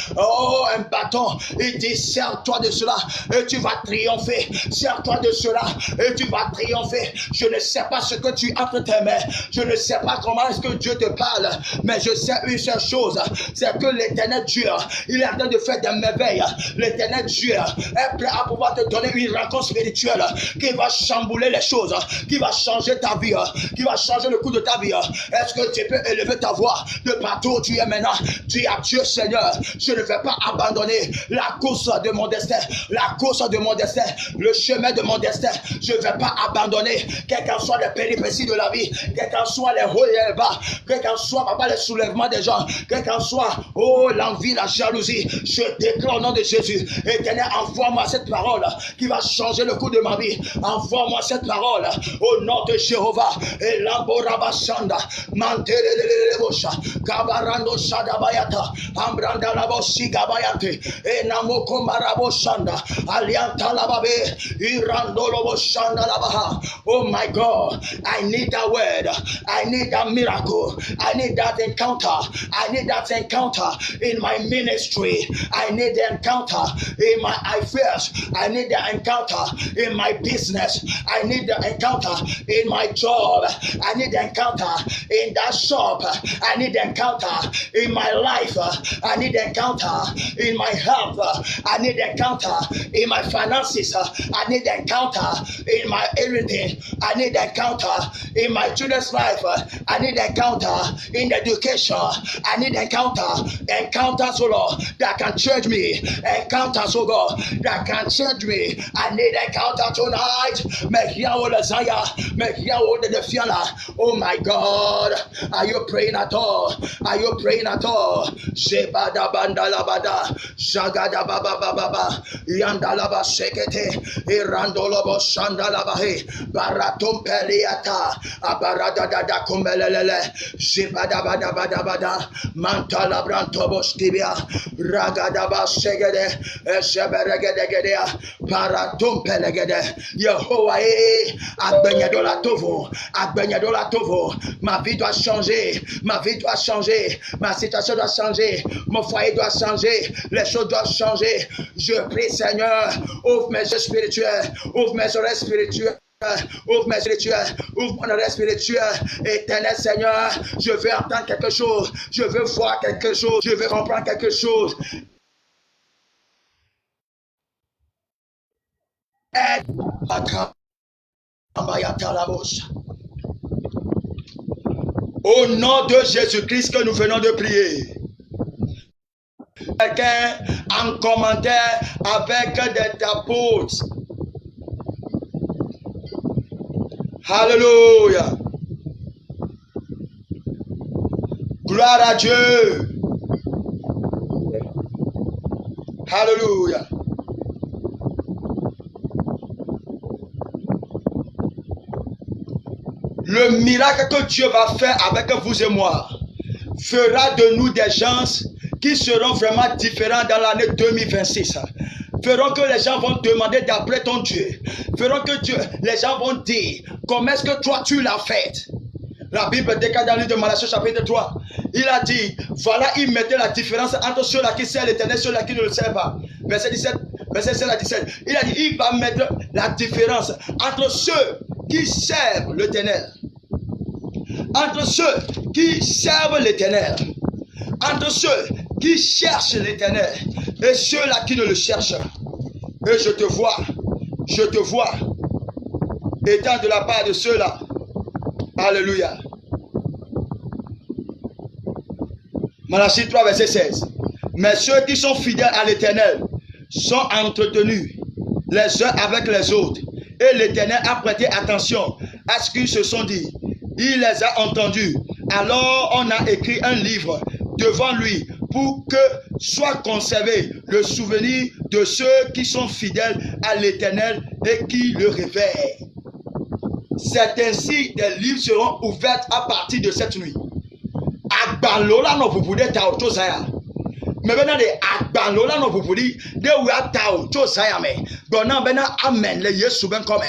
un bâton. Il dit, sers-toi de cela et tu vas triompher. Sers-toi de cela et tu vas triompher. Je ne sais pas ce que tu as entre tes mains. Je ne sais pas comment est-ce que Dieu te parle, mais je sais une seule chose, c'est que l'Éternel Dieu, il est en train de faire des merveilles. L'Éternel Dieu est prêt à pouvoir te donner une rencontre spirituelle qui va chambouler les choses, qui va changer ta vie, qui va changer le cours de ta vie. Est-ce que tu peux élever ta voix de partout où tu es maintenant? Dis à Dieu, Seigneur, je ne vais pas abandonner la course de mon destin, la course de mon destin, le chemin de mon destin. Je ne vais pas abandonner, quelles qu'en soient les péripéties de la vie, quels qu'en soient les hauts et les bas, quels qu'en soient, papa, les soulèvements des gens, quel qu'en soit, l'envie, la jalousie. Je déclare au nom de Jésus, Éternel, envoie-moi cette parole qui va changer le cours de ma vie. Envoie-moi cette parole au nom de Jéhovah. Et l'amborabashanda, mantelelelebosha, kabarando shadabayata, ambranda labosi gabayante, et namoko maraboshanda, alianta lababe, irando loboshanda labaha. Oh my God, I need that word. I need that miracle. I need that encounter. I need that encounter in my ministry. I need the encounter in my affairs. I need the encounter in my business. I need the encounter in my job. I need the encounter in that shop. I need the encounter in my life. I need the encounter in my health. I need the encounter in my finances. I need the encounter in my everything. I need the encounter in my children's life. I need the encounter in education. I need encounters, oh Lord, that can change me. Encounters, oh God, that can change me. I need encounter tonight. Oh my God, are you praying at all? Are you praying at all? Shebada bandala bada, shagada baba baba, yandalaba sekete, irandolobo shandalaba he, baratum peliata, abarada da kumbelele, shebada bada bada bada, mantala brantobos tibia, ragadaba segede, sheberegedegedea, paratum pelegede, Yehovah, agbenyadola tovo, ma vie doit changer, ma situation doit changer, mon foyer doit changer, les choses doivent changer. Je prie, Seigneur, ouvre mes yeux spirituels, ouvre mes oreilles spirituelles. Ouvre mes spirituels, ouvre mon oreille spirituelle. Éternel Seigneur, je veux entendre quelque chose, je veux voir quelque chose, je veux comprendre quelque chose. Au nom de Jésus-Christ que nous venons de prier. Quelqu'un en commentaire avec des tapotes. Alléluia. Gloire à Dieu. Alléluia. Le miracle que Dieu va faire avec vous et moi fera de nous des gens qui seront vraiment différents dans l'année 2026. feront que les gens vont demander d'après ton Dieu. Feront que les gens vont dire, comment est-ce que toi tu l'as fait? La Bible déclare dans le livre de Malachie chapitre 3, il a dit, voilà, il mettait la différence entre ceux-là qui servent l'Éternel et ceux-là qui ne le servent pas. Verset 17, verset 16 à 17. Il a dit, il va mettre la différence entre ceux qui servent l'Éternel, entre ceux qui servent l'Éternel, entre ceux qui cherchent l'Éternel et ceux-là qui ne le cherchent. Et je te vois, étant de la part de ceux-là. Alléluia. Malachie 3, verset 16. Mais ceux qui sont fidèles à l'Éternel sont entretenus les uns avec les autres. Et l'Éternel a prêté attention à ce qu'ils se sont dit. Il les a entendus. Alors on a écrit un livre devant lui pour que soit conservé le souvenir de ceux qui sont fidèles à l'Éternel et qui le réveillent. C'est ainsi des livres seront ouverts à partir de cette nuit. Agbalola no pupude tao chosaya. Mais maintenant les agbalola no pupudi de wa tao chosaya me. Donna bena amen le Yesu ben comme.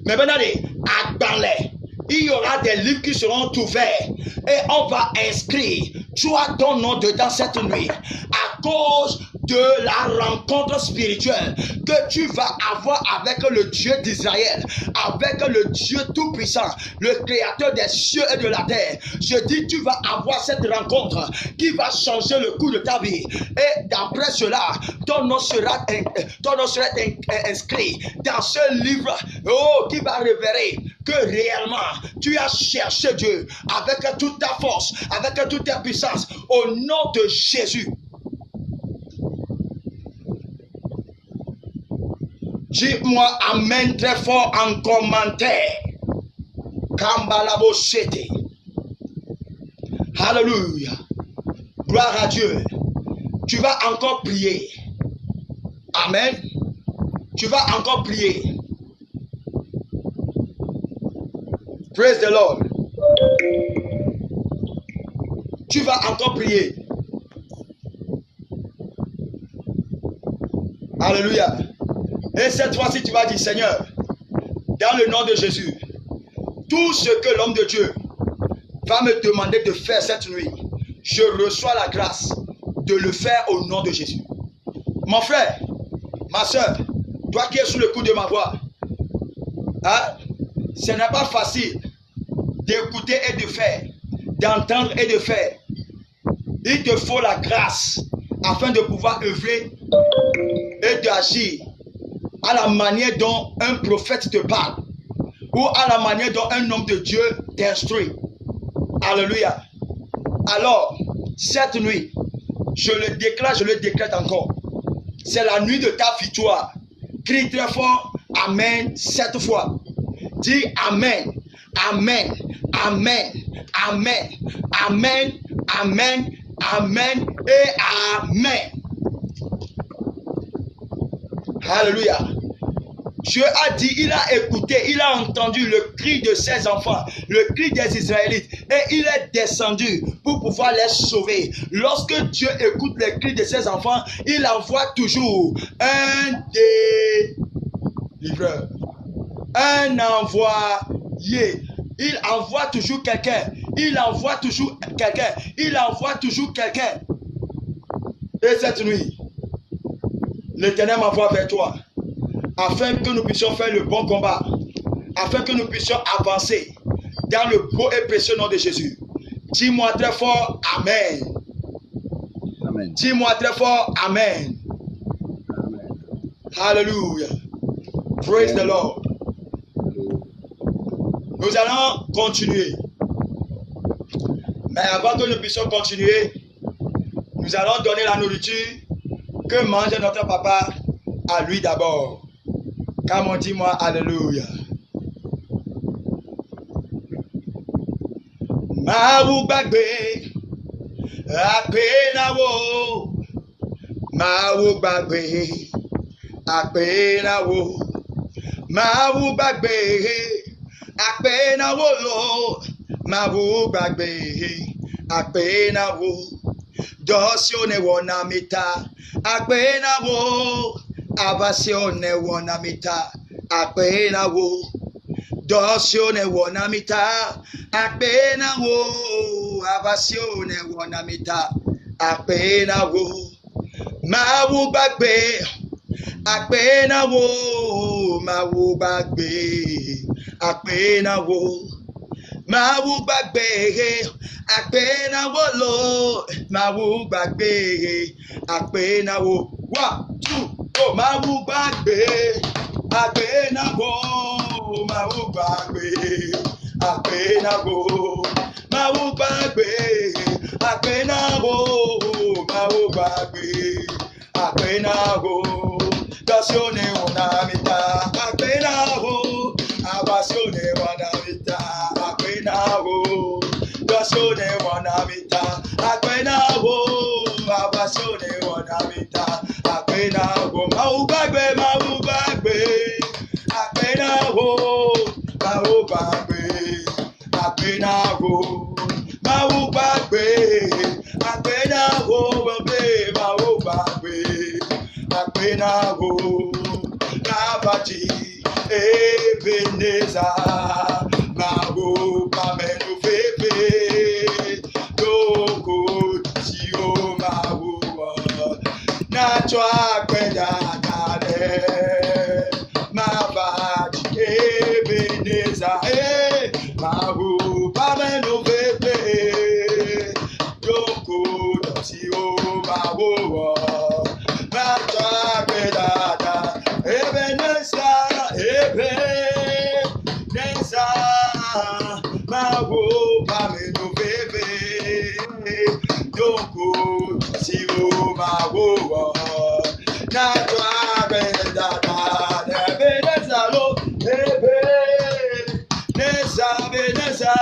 Mais maintenant les agbalé, il y aura des livres qui seront ouverts et on va inscrire toi ton nom dedans cette nuit à cause de la rencontre spirituelle que tu vas avoir avec le Dieu d'Israël, avec le Dieu tout-puissant, le créateur des cieux et de la terre. Je dis, tu vas avoir cette rencontre qui va changer le cours de ta vie. Et d'après cela, ton nom sera inscrit dans ce livre qui va révéler que réellement tu as cherché Dieu avec toute ta force, avec toute ta puissance, au nom de Jésus. Dis-moi amen très fort en commentaire. Kambalabo Sete. Alléluia. Gloire à Dieu. Tu vas encore prier. Amen. Tu vas encore prier. Praise the Lord. Tu vas encore prier. Alléluia. Et cette fois-ci, tu vas dire, Seigneur, dans le nom de Jésus, tout ce que l'homme de Dieu va me demander de faire cette nuit, je reçois la grâce de le faire au nom de Jésus. Mon frère, ma soeur, toi qui es sous le coup de ma voix, hein, ce n'est pas facile d'écouter et de faire, d'entendre et de faire. Il te faut la grâce afin de pouvoir œuvrer et d'agir à la manière dont un prophète te parle ou à la manière dont un homme de Dieu t'instruit. Alléluia. Alors, cette nuit, je le déclare encore. C'est la nuit de ta victoire. Crie très fort, Amen, 7 fois. Dis Amen, Amen, Amen, Amen, Amen, Amen, Amen et Amen. Alléluia. Dieu a dit, il a écouté, il a entendu le cri de ses enfants, le cri des Israélites, et il est descendu pour pouvoir les sauver. Lorsque Dieu écoute les cris de ses enfants, il envoie toujours un délivreur, un envoyé. Il envoie toujours quelqu'un, il envoie toujours quelqu'un, il envoie toujours quelqu'un. Et cette nuit, l'Éternel m'envoie vers toi, afin que nous puissions faire le bon combat, afin que nous puissions avancer dans le beau et précieux nom de Jésus. Dis-moi très fort, Amen. Amen. Dis-moi très fort, Amen. Amen. Hallelujah. Praise the Lord. Nous allons continuer. Mais avant que nous puissions continuer, nous allons donner la nourriture que mange notre papa à lui d'abord. Comme on dit moi, Alléluia. Maou bagbe, apenawo. Maou bagbe, apenawo. Maou bagbe, apenawo lo. Maou bagbe, apenawo. Dosione wona mita. Akpena wo. Abasione wona mita. Akpena wo. Dosione wona mita. Akpena wo. Abasione wona mita. Akpena wo. Mawu bagbe. Akpena wo. Mawu bagbe. Akpena wo. Mawu bagbe. Akpena wo lo. Mawu bagbe. Akpena wo. 1, 2, oh, Mawu bagbe. Akpena wo. Mawu bagbe. Akpena wo. Mawu bagbe. Akpena wo. Mawu bagbe. Akpena wo. Dosione wona mita. Akpena wo. Abasione wona mita. Akpena wo. Dosione wona mita. Akpena wo. Abasione wona mita. Akpena wo. Mawu bagbe. Mawu bagbe. Akpena wo. Mawu bagbe. Akpena wo. Mawu bagbe. Akpena wo. Mawu bagbe. Akpena wo. Nabati. Ebeneza. Mawu pamenu fefe. Doko si o mawu. Nachwa kweda kade. Mabati. Ebeneza. Mawu pamenu fefe. Doko si o mawu. Nachwa kweda kade. Ebeneza. Ebeneza. Mawu pamenu fefe. Doko si o mawu. Nachwa kweda kade. Ebeneza lo. Ebeneza. Ebeneza.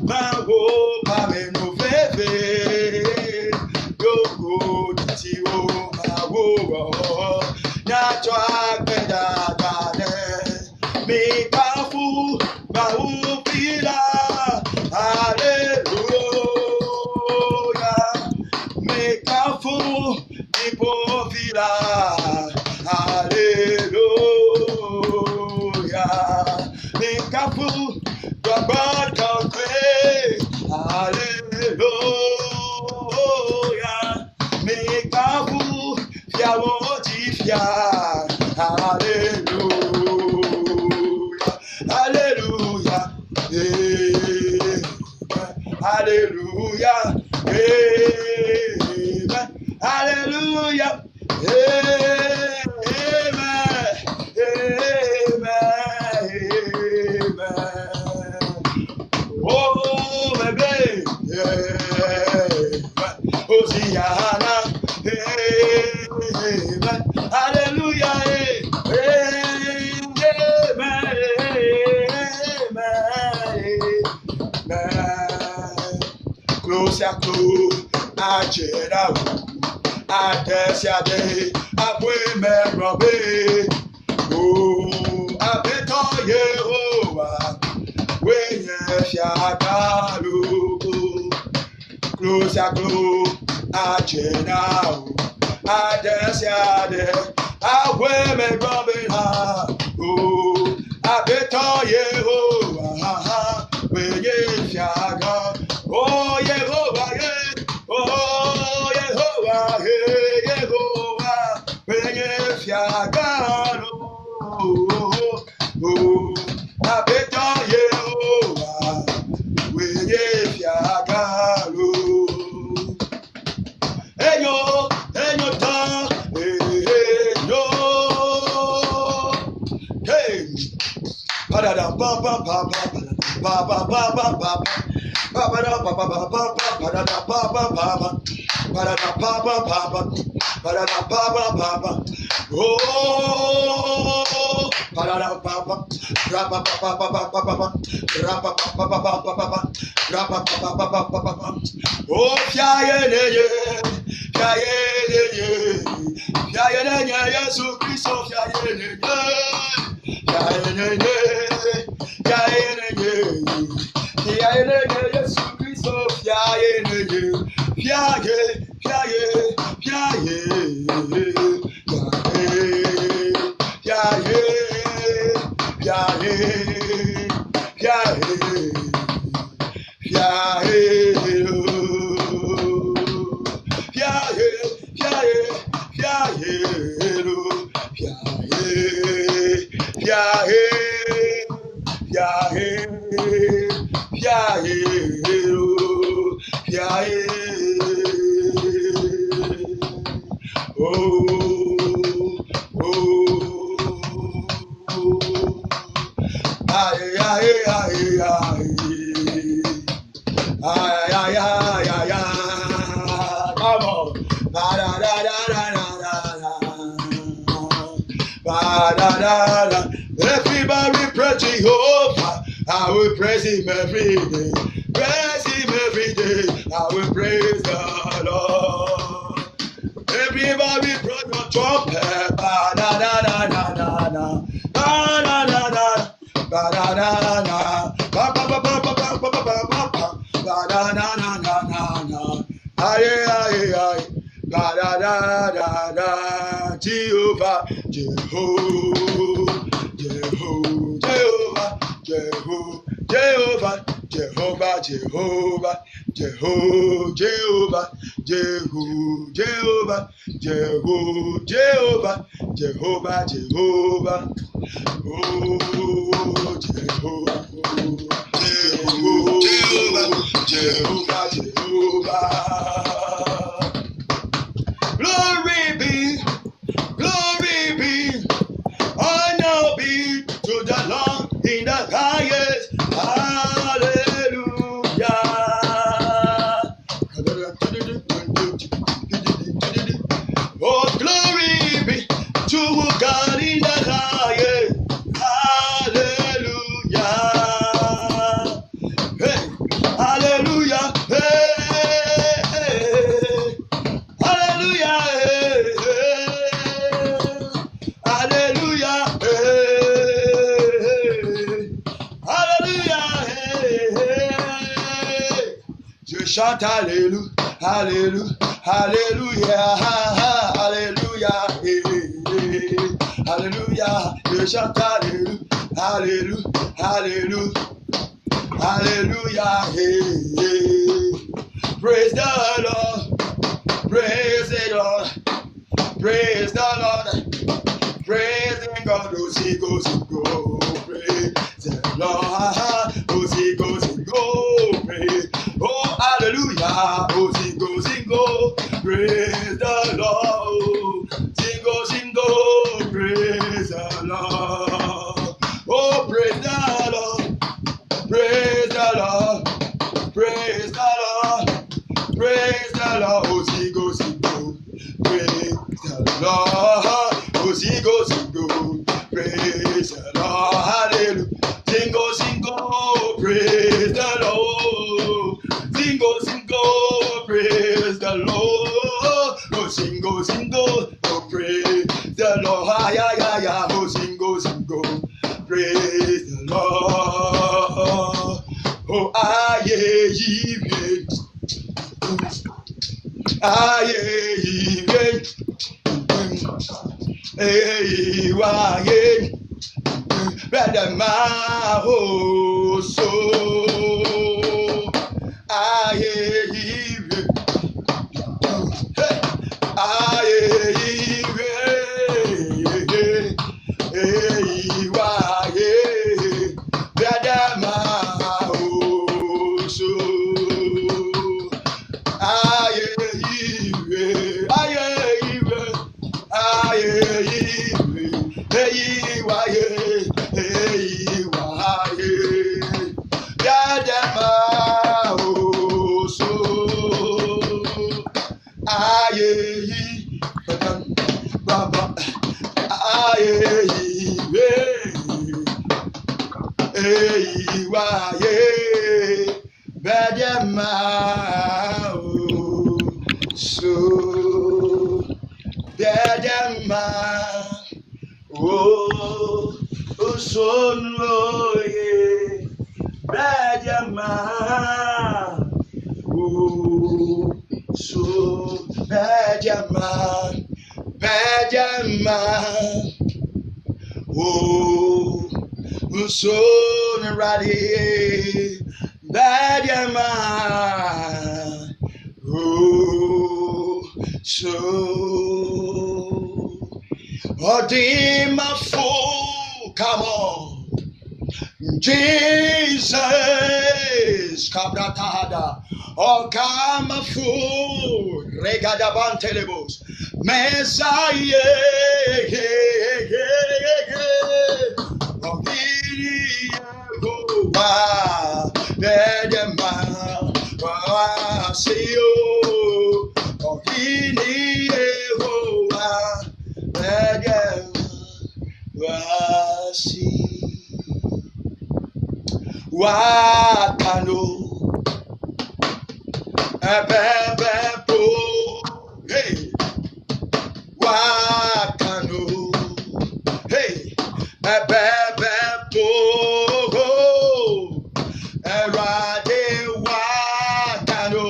Mawu pamenu fefe. Doko si o mawu. Nachwa kweda kade. Mikafu Bahupila. Hallelujah. Mikafu Ipovila. Hallelujah. Mikafu God can pray. Hallelujah. Mikafu Fiawotifia. Hallelujah. Hallelujah. Amen. Hallelujah. Amen. Hallelujah. Amen. Amen. Oh, baby. Amen. Hosiana. Amen. Hallelujah. Close à close, à Jéraou, à Tessiade, à Bouémé, oh, à Béton Yehowa, Wéye Fiagalou, close à close, à Jéraou, à Tessiade, à Bouémé, oh, à Béton Yehowa, Wéye Fiagalou. Oh Yehovah, oh Yehovah, Yehovah, when you fiagano, oh, I bet on Yehovah, when you fiagano. Hey yo, hey, pa-da-da, pa-pa-pa-pa, pa-pa-pa-pa-pa. Everybody praise Jehovah. I will praise him every day. Praise him every day. I will praise the Lord. Everybody blow your trumpet. Ba da da da da da da. Ba da da da. Ba da da da. Ba ba ba ba ba ba ba ba ba ba. Ba da da da da da da. Aye aye aye. Ba da da da da. Jehovah, Jehovah, Jehovah, Jehovah, Jehovah, Jehovah, Jehovah, Jehovah, Jehovah, Jehovah, Jehovah, Jehovah, Jehovah, Jehovah, oh Jehovah, Jehovah, Jehovah, Jehovah. Glory be, honor be to the Lord in the highest. Hallelujah. Oh, glory be to God in the highest. Hallelujah. Hey, hallelujah. Hey, hallelujah. Hey, hallelujah. Hallelujah. Je chante Alléluia, Alléluia, Alléluia, Alléluia, Alléluia. Je chante Alléluia, Alléluia, Alléluia, Alléluia. Praise the Lord, praise the Lord, praise the Lord, praise the God. Oh, sing, go, sing, go, praise the Lord. Oh, sing, go, sing, go, praise. Oh, hallelujah. Oh, sing, go, praise the Lord. Sing, go, praise the Lord. Oh, praise the Lord, praise the Lord, praise the Lord, praise the Lord. Oh, sing, go, praise the Lord. Oh, sing, go, praise the Lord. Hallelujah. Sing, go, praise the Lord. Sing, go, praise the Lord. Oh, sing, go, oh, praise the Lord. Ay, ay, ay, ay. Oh, sing, go, praise the Lord. Oh, aye, ye, aye, hey, why, better my whole soul. Aye, aye, why, better my whole soul. Aye, oh, son loye, Bajama, oh, so Bajama, oh, son radi, Bajama, oh, so. Odima fool, come on, Jesus, Kabratahada, oh come a fool, Regadaban telebos, Messiah, oh Yehovah, Bedema, oh see you, oh Yehovah. wasi wakano ebebepo hey wakano hey ebebepo erade wakano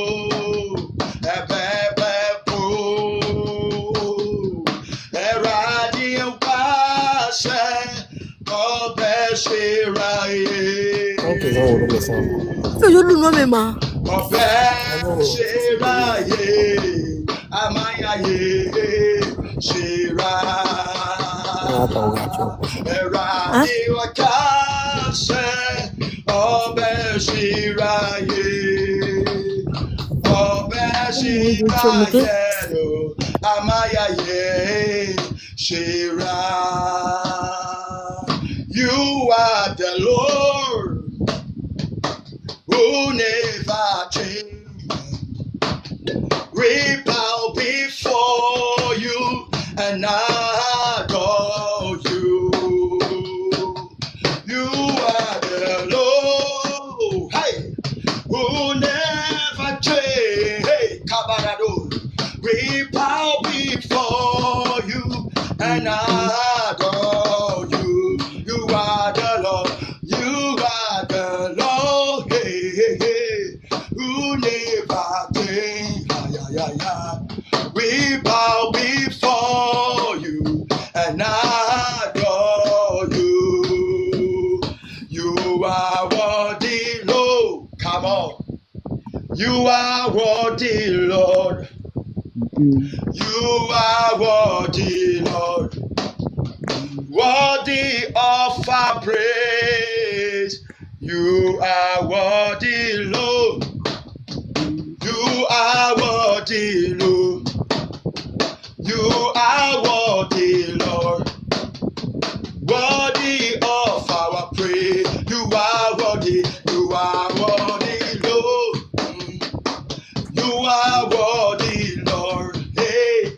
ebebepo erade wase obeshiraye Okay, no, no, no. You don't know me, ma. Obeshiraye amayaye shira erade wakase obeshiraye obeshiraye amayaye shira. You are the Lord who never changes. We bow before you and adore you. You are the Lord, hey, who never changes. Hey, Kabarado. We bow before you and adore you. You are the Lord. You are the Lord, hey, hey, hey, who never changes. We bow before you and adore you. You are worthy, Lord. Come on. You are worthy, Lord. You are worthy, Lord. Worthy of our praise. You are worthy, Lord. You are worthy, Lord. You are worthy, Lord. Worthy of our praise. You are worthy. You are worthy, Lord. You are worthy, Lord. Hey,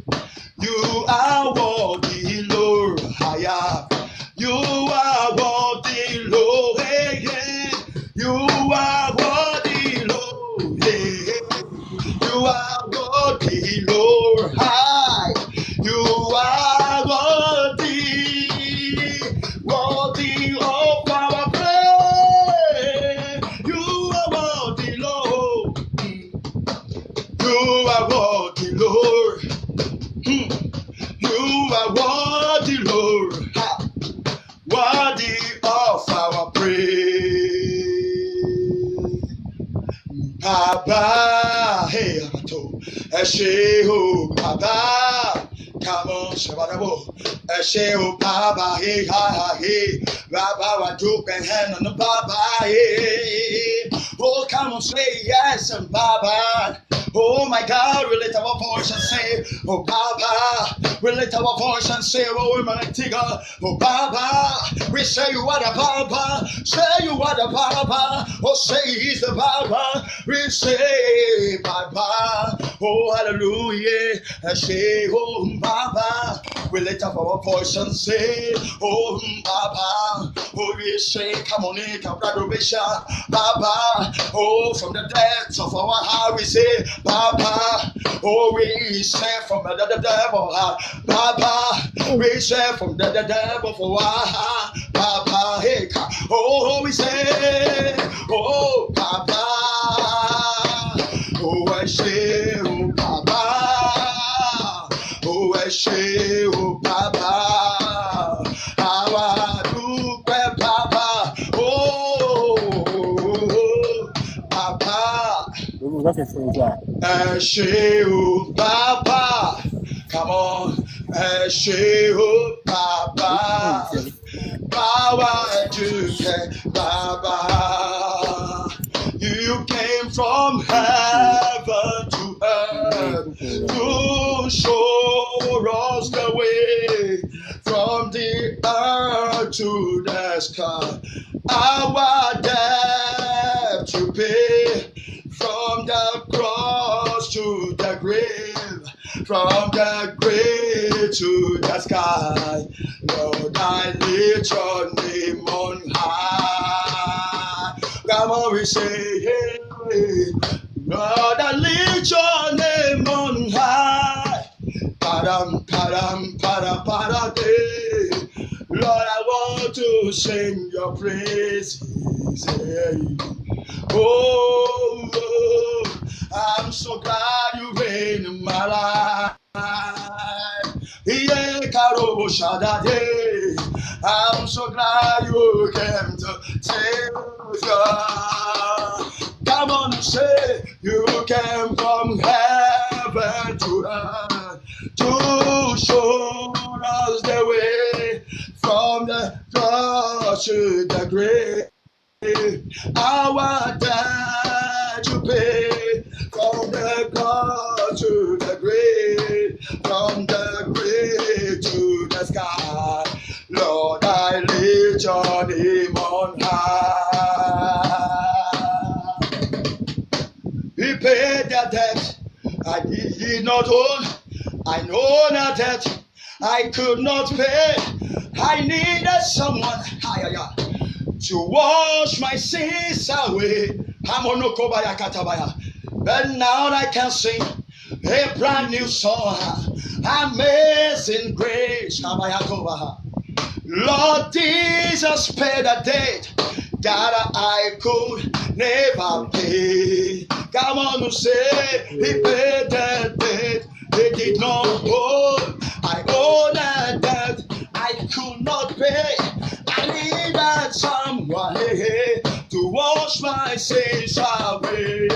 you are worthy, Lord. Higher. You are worthy, Lord. Hey, hey. You are worthy, Lord. Hey, hey. You are worthy, Lord. High. You are worthy of our praise. You are worthy, Lord. You are worthy, Lord. You are worthy, Lord. Ha. Worthy of our praise. Baba, hey, Amato. Esheho, Baba. Come on, Shabbatabo. Esheho, Baba, hey, ha, hey. Baba, I do and hand on the Baba, hey. Oh, come on, say yes, and Baba. Oh my God, we lift our voice and say, oh Baba, we lift our voice and say, oh women and tigger, oh Baba, we say you are the Baba, say you are the Baba, oh say he's the Baba, we say Baba, oh hallelujah, and say, oh Baba, we lift up our voice and say, oh Baba, oh we say, come on in, come Baba, oh from the depths of our heart we say, Baba, oh we say from the devil, Baba, we say from the devil for Baba, hey, oh we say, oh Baba, oh I say, oh Baba, oh I say, oh Baba, how I do Baba, oh Baba. Sheo Baba, come on, Sheo Baba, Baba to Baba. You came from heaven to earth to show us the way from the earth to the sky. Our debt to pay. From the cross to the grave, from the grave to the sky. Lord, I lift your name on high. Come on, we say, hey, Lord, I lift your name on high. Padam, padam, pada, pada, day. Lord, I want to sing your praises. Hey. Oh, I'm so glad you reign in my life. I'm so glad you came to save us. Come on, say you came from heaven to earth to show us the way from the cross to the grave. Our debt to pay from the cross to the grave, from the grave to the sky. Lord, I lift your name on high. He paid the debt I did not owe. I know that debt I could not pay. I needed someone to wash my sins away. But now I can sing a brand new song. Amazing grace. Lord Jesus paid a debt that I could never pay. Come on, say he paid the debt he did not owe. I owe that debt I could not pay. I needed someone to wash my sins away.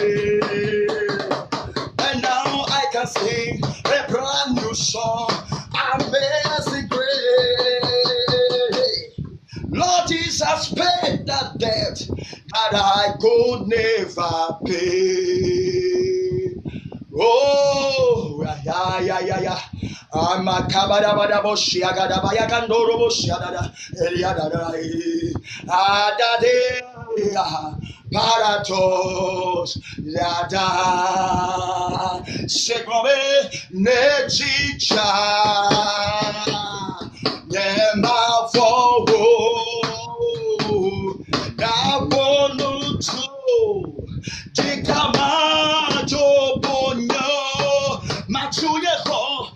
And now I can sing a brand new song. Amazing grace. Lord Jesus paid that debt that I could never pay. Oh, yeah. I'm a kabada boshia gada bayakandoro boshia da eliada adade paratos yada segrove nechicha nema fowo na bonuto jikama joponyo machuye ho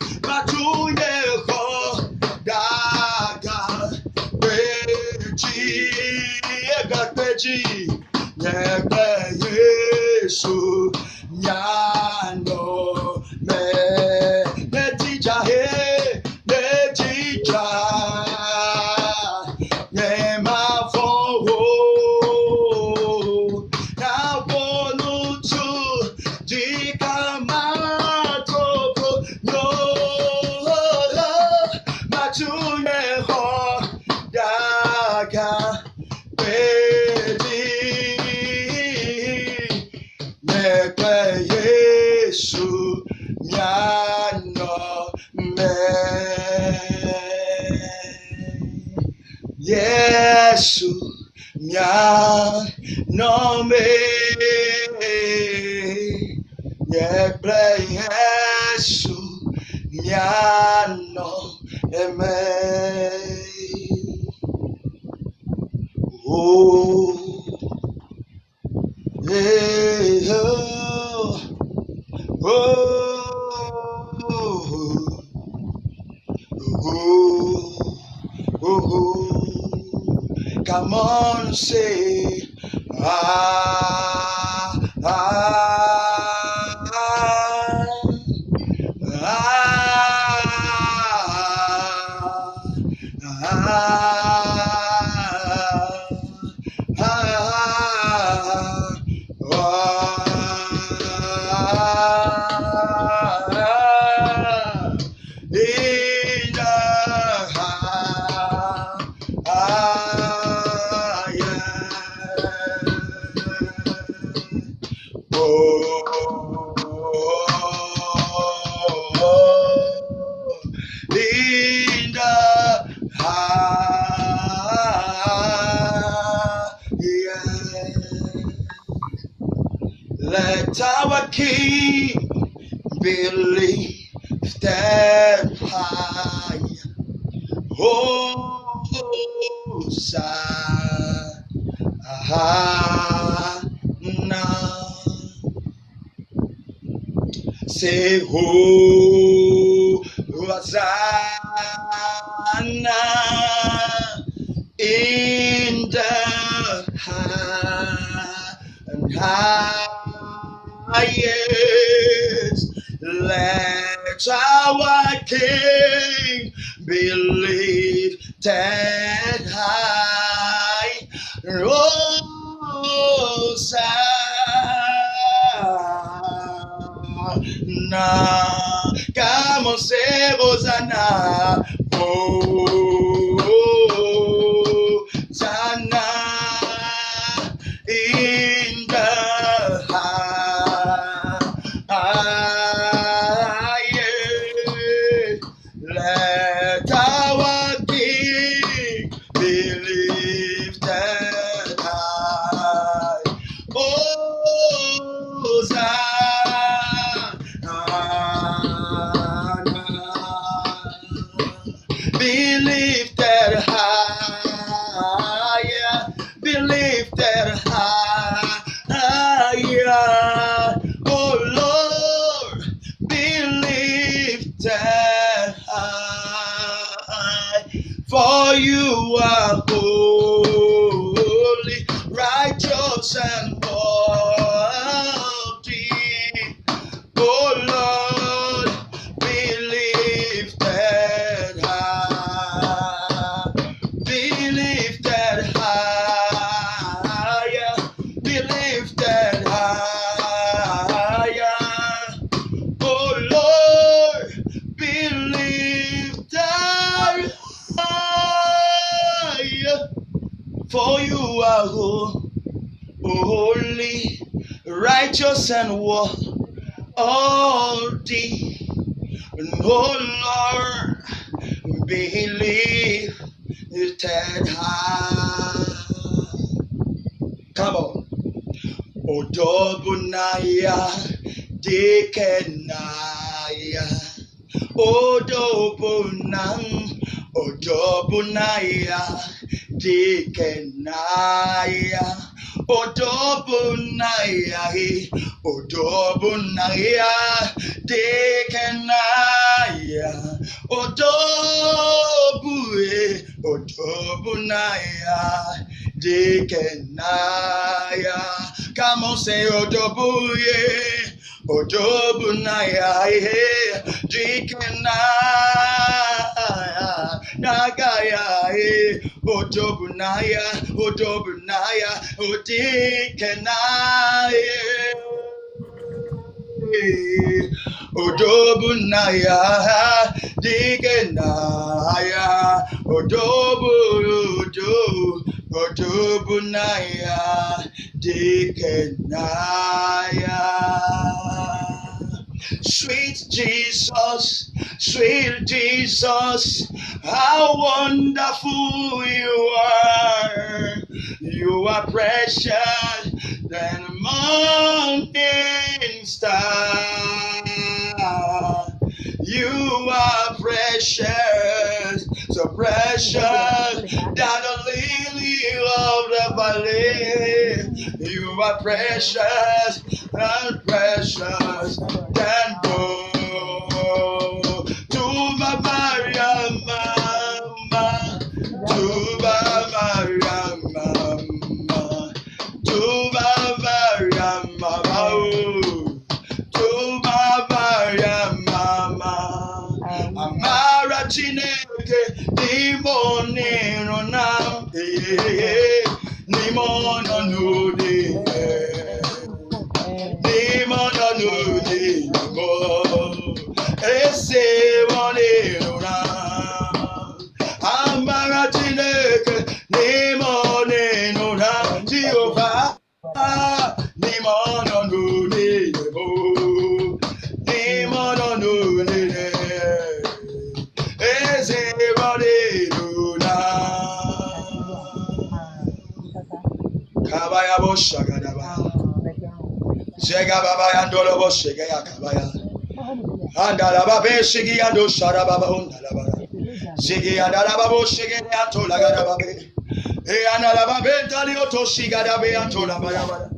Yesu nyano me netija nyema fowo na bonutu jikamato no matunye ho daga Yesu nyano me Yesu nyano me Yesu nyano me oh hey come on, say, Let our King be lifted high. Hosanna. Say Hosanna in the highest. Let our King be lifted high. Hosanna. Come on, say Hosanna. Hosanna in the highest. Let our King be lifted high. Hosanna. Be lifted higher, be lifted higher. Oh Lord, be lifted high. For you are holy, righteous, and worthy. Oh Lord, be lifted high, be lifted higher, be lifted higher. Oh Lord, be lifted higher. For you are holy, righteous, and worthy. Oh Lord, be lifted high. Come on. Odobunaya, Dekenaya. Odobunaya, Dekenaya. Odobunaya, Dekenaya. Odobunaya, Dekenaya. Come on, say Odobuye, Odobunaya, Dekenaya, Nagaya, Odobunaya, Dekenaya. Odobunaya, Dekenaya, Odobunaya, Dekenaya. Sweet Jesus, how wonderful you are. You are precious than a morning star. You are precious, so precious than the lily of the valley. You are precious and precious than gold. Tuba Maria Mama, Tuba Maria Mama, Tuba Maria Mama, Tuba Maria Mama. Amara Chineke, Dimoni Ronam, Nimono Nudi, Nimono Nudi, Ese Monirona, Amara Chineke, Nimone Nona, Jehovah, Nimono Nudi, Nimono Nudi, Ese Monirona, Kabaya Boshagadaba, Shega Baba Yandolo Boshega Kabaya. Andalababe shigi ando sharababa undalabara. Shigi andalababo shigi anto lagadababe. E andalababe talio to shigadabe anto labayabara.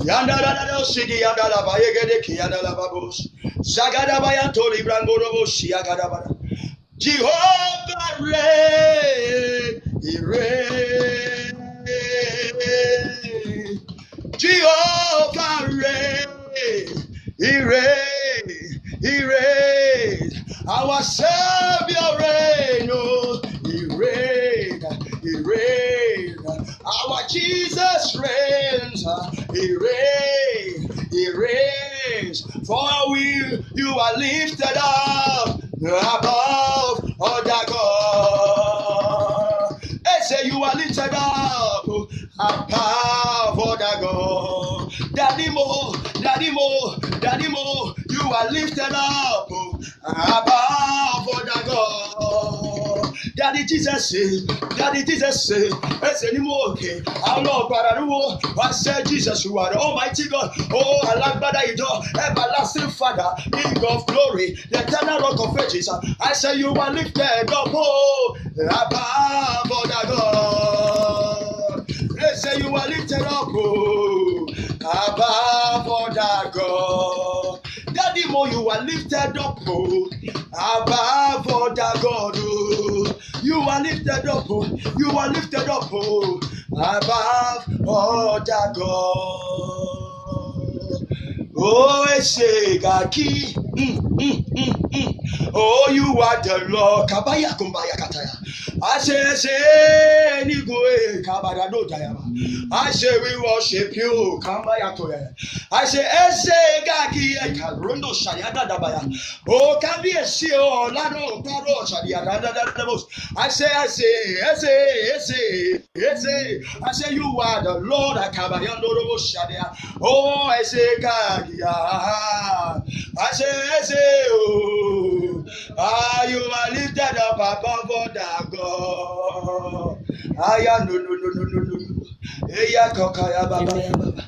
Yandalado shigi andalaba yegede ki andalababos. Shagadaba anto librangorobo shiagadabara. Jehovah reign, he reign. Jehovah reign, he reign, he reign. Our Savior reign, oh, he reign, he reign. Our Jesus reigns, he reigns, he reigns. For you are lifted up above other God. I say you are lifted up above other God. Daddy Mo, Daddy Mo, Daddy Mo, you are lifted up above other God. Daddy Jesus say, Daddy Jesus say, I say you okay. Our Lord, I said Jesus, you are the Almighty God. Oh, I like Brother Ido, everlasting Father, King of glory, the eternal rock of ages. I say you are lifted up, oh, above other God. They say you are lifted up, oh, above other God. Daddy Mo, you are lifted up, oh, above other God. Oh. You are lifted up, oh, you are lifted up, oh, above other God. Oh, I say, Gaki. Oh, you are the Lord. Kabaya kumbaya kataya. I say, Nigoe kabarado dayama. I say, we worship you. Kambaya toya. I say, Gaki karundo shayada dabaya. Oh, kabi esio lano paro shadiada dabos. I say, you are the Lord. Kabayando robo shadia. Oh, I say, Gaki. I say, oh, you are lifted up above other God. I am no. Eya kokaya baba ya baba.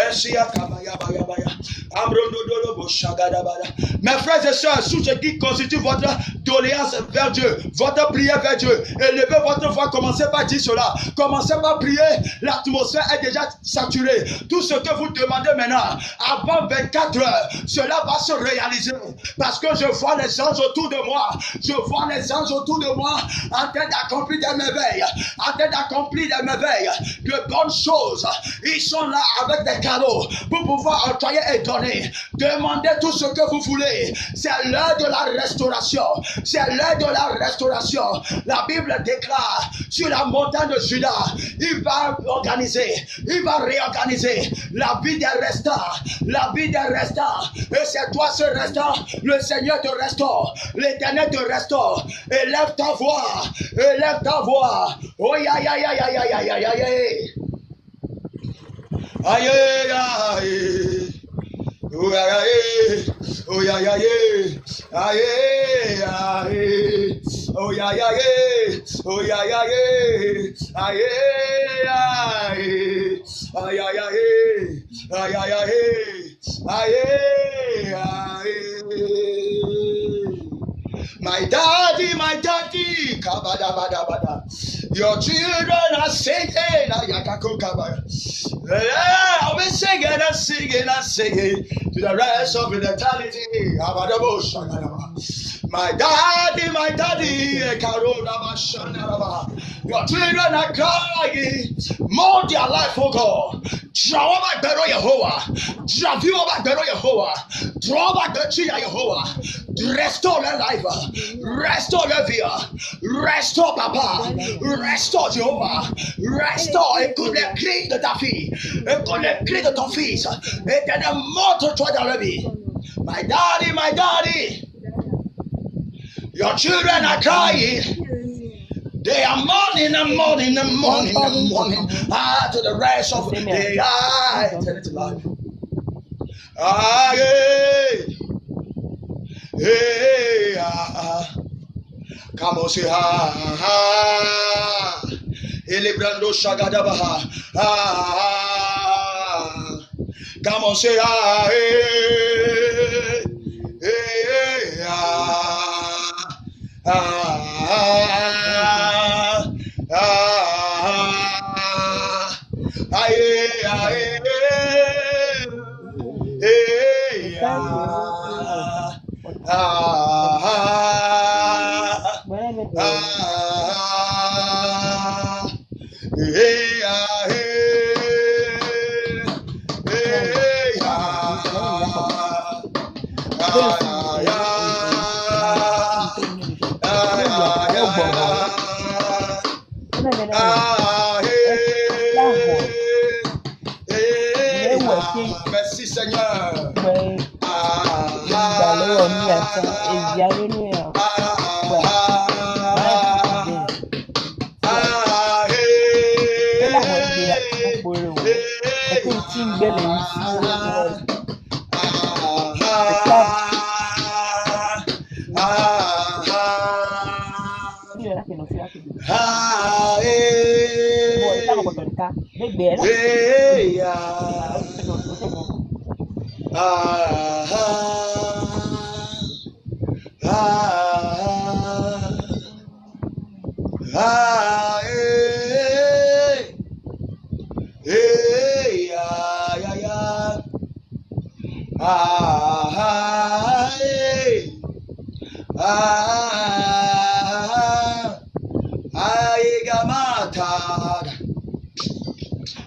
Esia kabaya baya baya. Ambrondo dolo boshagada bada. Mes frères et sœurs, sous ce qui constitue votre doléance vers Dieu, votre prière vers Dieu, élevez votre voix, commencez par dire cela. Commencez par prier, l'atmosphère est déjà saturée. Tout ce que vous demandez maintenant, avant 24 heures, cela va se réaliser. Parce que je vois les anges autour de moi. Je vois les anges autour de moi en train d'accomplir des merveilles. En train d'accomplir des merveilles. De bonnes choses. Ils sont là avec des cadeaux pour pouvoir octroyer et donner. Demandez tout ce que vous voulez. C'est l'heure de la restauration. C'est l'heure de la restauration. La Bible déclare sur la montagne de Juda, il va organiser, il va réorganiser la vie des restants. La vie des restants. Et c'est toi ce restant. Le Seigneur te restaure. L'Éternel te restaure. Élève ta voix. Élève ta voix. Oh ya ya ya ya ya ya ya ya ya. Aïe aïe. Oh ya ya. Oh ya ya ya. Aïe aïe. Oh ya ya ya. Oh ya ya ya. Aïe aïe. Aïe aïe aïe. Aïe aïe aïe. Aïe aïe. My daddy, kabada. Your children are singing. I'll be singing and singing to the rest of eternity. My daddy, your children are crying. Mold their life, oh God. Draw back the Yehovah. Draw back the tree of Yehovah. Restore their life. Restore their vie. Restore Papa. Restore Jehovah. Restore. Écoute les cris de ta fille. Écoute les cris de ton fils. Éternel, montre-toi dans la vie. My daddy. Your children are crying. They are mourning. Ah, to the rest of the day. Eternity life. Ah, yeah. Come on, say ha. Elebrando shagadabaha. Come on, say ha. Merci Seigneur.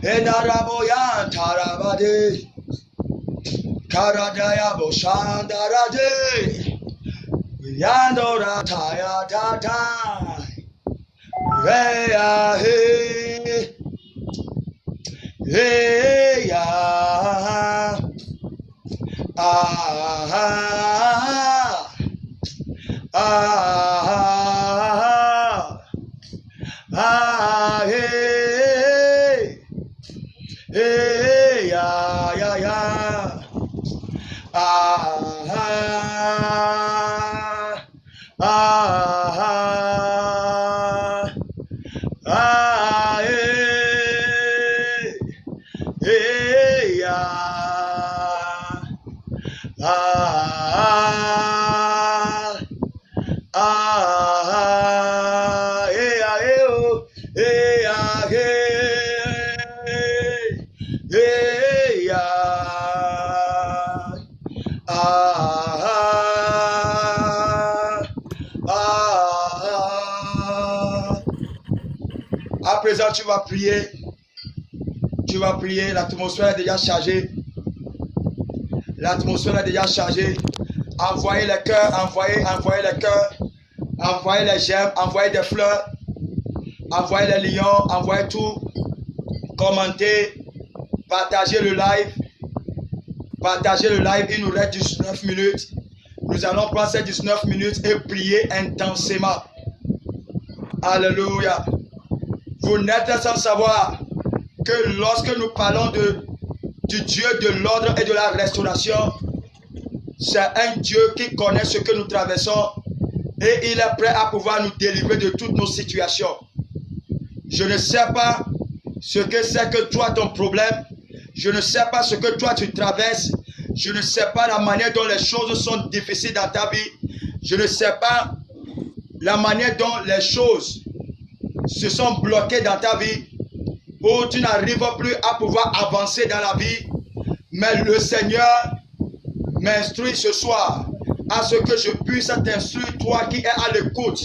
Enaraboyan tarabade Karadaya boshandarade Yandora taya tata Heya hey Heya Hey, ya, ya, ya. Hey, ya. À présent, tu vas prier. Tu vas prier. L'atmosphère est déjà chargée. L'atmosphère est déjà chargée. Envoyez les cœurs, envoyez les cœurs. Envoyez les gemmes, envoyez des fleurs. Envoyez les lions, envoyez tout. Commentez. Partagez le live. Partagez le live. Il nous reste 19 minutes. Nous allons prendre ces 19 minutes et prier intensément. Alléluia. Vous n'êtes sans savoir que lorsque nous parlons du Dieu de l'ordre et de la restauration, c'est un Dieu qui connaît ce que nous traversons et il est prêt à pouvoir nous délivrer de toutes nos situations. Je ne sais pas ce que c'est que toi ton problème. Je ne sais pas ce que toi tu traverses. Je ne sais pas la manière dont les choses sont difficiles dans ta vie. Je ne sais pas la manière dont les choses se sont bloquées dans ta vie, où tu n'arrives plus à pouvoir avancer dans la vie. Mais le Seigneur m'instruit ce soir à ce que je puisse t'instruire, toi qui es à l'écoute,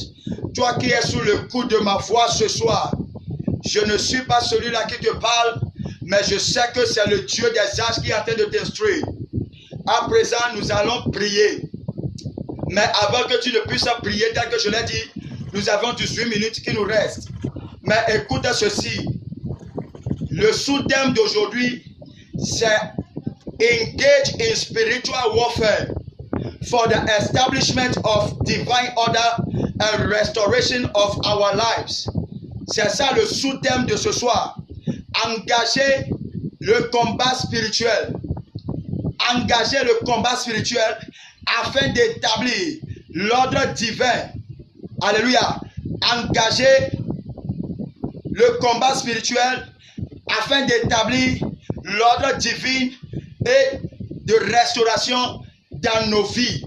toi qui es sous le coup de ma voix ce soir. Je ne suis pas celui-là qui te parle, mais je sais que c'est le Dieu des âges qui est en train de t'instruire. À présent, nous allons prier. Mais avant que tu ne puisses prier, tel que je l'ai dit, nous avons 18 minutes qui nous restent. Mais écoute ceci. Le sous-thème d'aujourd'hui, c'est Engage in Spiritual Warfare for the establishment of divine order and restoration of our lives. C'est ça le sous-thème de ce soir. Engager le combat spirituel. Engager le combat spirituel afin d'établir l'ordre divin. Alléluia. Engager le combat spirituel afin d'établir l'ordre divin et de restauration dans nos vies.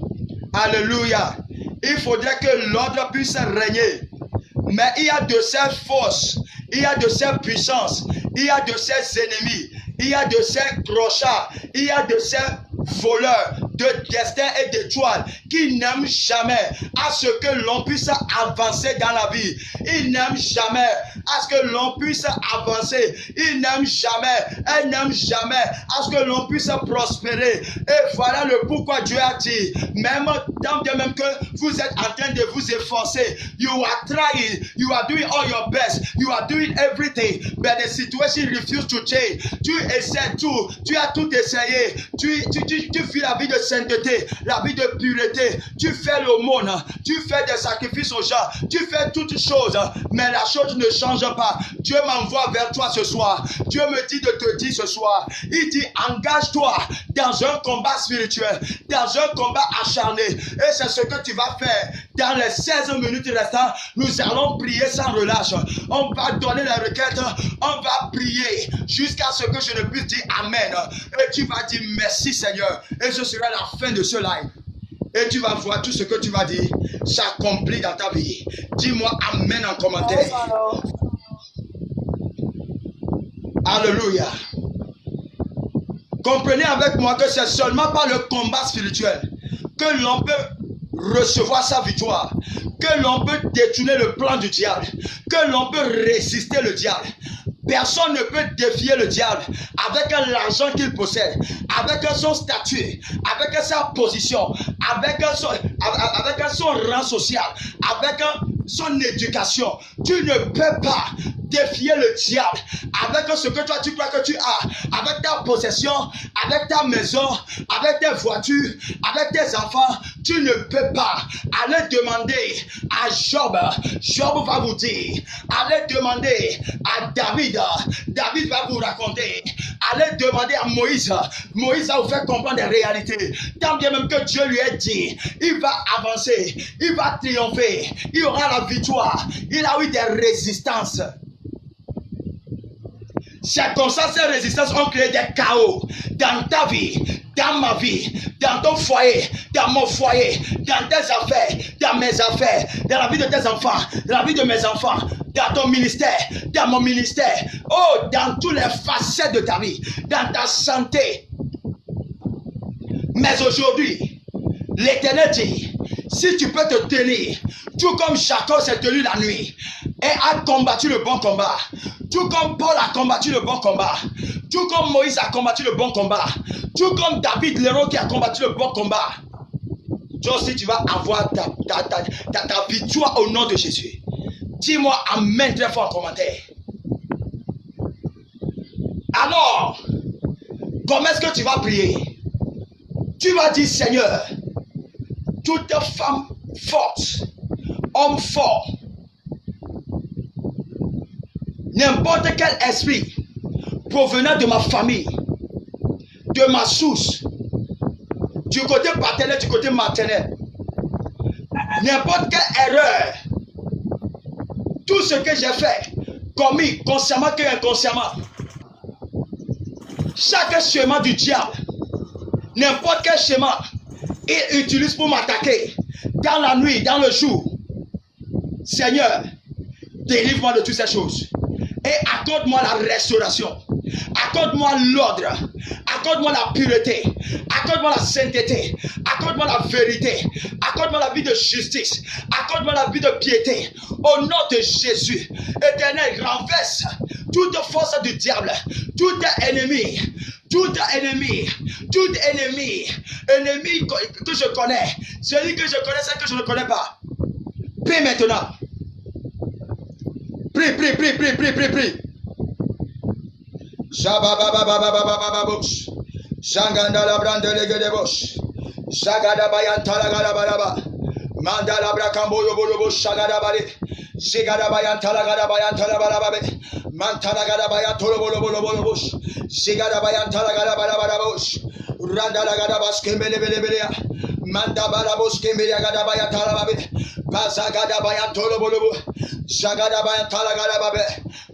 Alléluia. Il faudrait que l'ordre puisse régner. Mais il y a de ces forces, il y a de ces puissances, il y a de ces ennemis, il y a de ces crochards, il y a de ces voleurs de destin et d'étoiles, qui n'aime jamais à ce que l'on puisse avancer dans la vie. Il n'aime jamais à ce que l'on puisse avancer. Il n'aime jamais, elle n'aime jamais à ce que l'on puisse prospérer. Et voilà le pourquoi Dieu a dit, même tant bien même que vous êtes en train de vous efforcer, you are trying, you are doing all your best, you are doing everything, but the situation refuses to change. Tu essaies tout, tu as tout essayé, tu fais la vie de sainteté, la vie de pureté, tu fais l'aumône, tu fais des sacrifices aux gens, tu fais toutes choses, mais la chose ne change pas. Dieu m'envoie vers toi ce soir. Dieu me dit de te dire ce soir, il dit engage-toi dans un combat spirituel, dans un combat acharné, et c'est ce que tu vas faire. Dans les 16 minutes restantes, nous allons prier sans relâche. On va donner la requête, on va prier jusqu'à ce que je ne puisse dire Amen. Et tu vas dire merci Seigneur. Et ce sera la fin de ce live. Et tu vas voir tout ce que tu vas dire s'accomplir dans ta vie. Dis-moi Amen en commentaire. Alléluia. Comprenez avec moi que c'est seulement par le combat spirituel que l'on peut recevoir sa victoire, que l'on peut détourner le plan du diable, que l'on peut résister le diable. Personne ne peut défier le diable avec l'argent qu'il possède, avec son statut, avec sa position, avec son rang social, avec son éducation. Tu ne peux pas défier le diable avec ce que toi tu crois que tu as, avec ta possession, avec ta maison, avec tes voitures, avec tes enfants. Tu ne peux pas. Allez demander à Job. Job va vous dire. Allez demander à David. David va vous raconter. Allez demander à Moïse. Moïse va vous faire comprendre des réalités. Tant bien même que Dieu lui a dit, il va avancer, il va triompher, il aura la victoire. Il a eu des résistances. C'est comme ça, ces résistances ont créé des chaos dans ta vie, dans ma vie, dans ton foyer, dans mon foyer, dans tes affaires, dans mes affaires, dans la vie de tes enfants, dans la vie de mes enfants, dans ton ministère, dans mon ministère, oh, dans toutes les facettes de ta vie, dans ta santé. Mais aujourd'hui, l'Éternel dit, si tu peux te tenir, tout comme Jacob s'est tenu la nuit et a combattu le bon combat, tout comme Paul a combattu le bon combat, tout comme Moïse a combattu le bon combat, tout comme David l'héros qui a combattu le bon combat, toi aussi tu vas avoir ta victoire au nom de Jésus. Dis-moi Amen très fort en commentaire. Alors, comment est-ce que tu vas prier? Tu vas dire Seigneur, toute femme forte, homme fort, n'importe quel esprit provenant de ma famille, de ma source, du côté paternel, du côté maternel, n'importe quelle erreur, tout ce que j'ai fait, commis consciemment que inconsciemment, chaque schéma du diable, n'importe quel schéma, il utilise pour m'attaquer, dans la nuit, dans le jour. Seigneur, délivre-moi de toutes ces choses. Et accorde-moi la restauration. Accorde-moi l'ordre. Accorde-moi la pureté. Accorde-moi la sainteté. Accorde-moi la vérité. Accorde-moi la vie de justice. Accorde-moi la vie de piété. Au nom de Jésus, Éternel, renverse toute force du diable, tout ennemi, ennemi que je connais, celui que je connais, celui que je ne connais pas. Prie maintenant. Prie. Shabababababababababos. Shanganda la brande legedebos. Shagada bayantala galabalaba. Mandala brakambo yobolobo shagada bale. Shigada bayantala gada bayantala balababe. Mantala gada bayantolo bolobolobos. Shigada bayantala gada balabalabos. Randala gada baskembele belebelea. Manda balabos kembelia gada bayantala babe. Bazagada bayantolo bolobo. Shagada bayantala gada babe.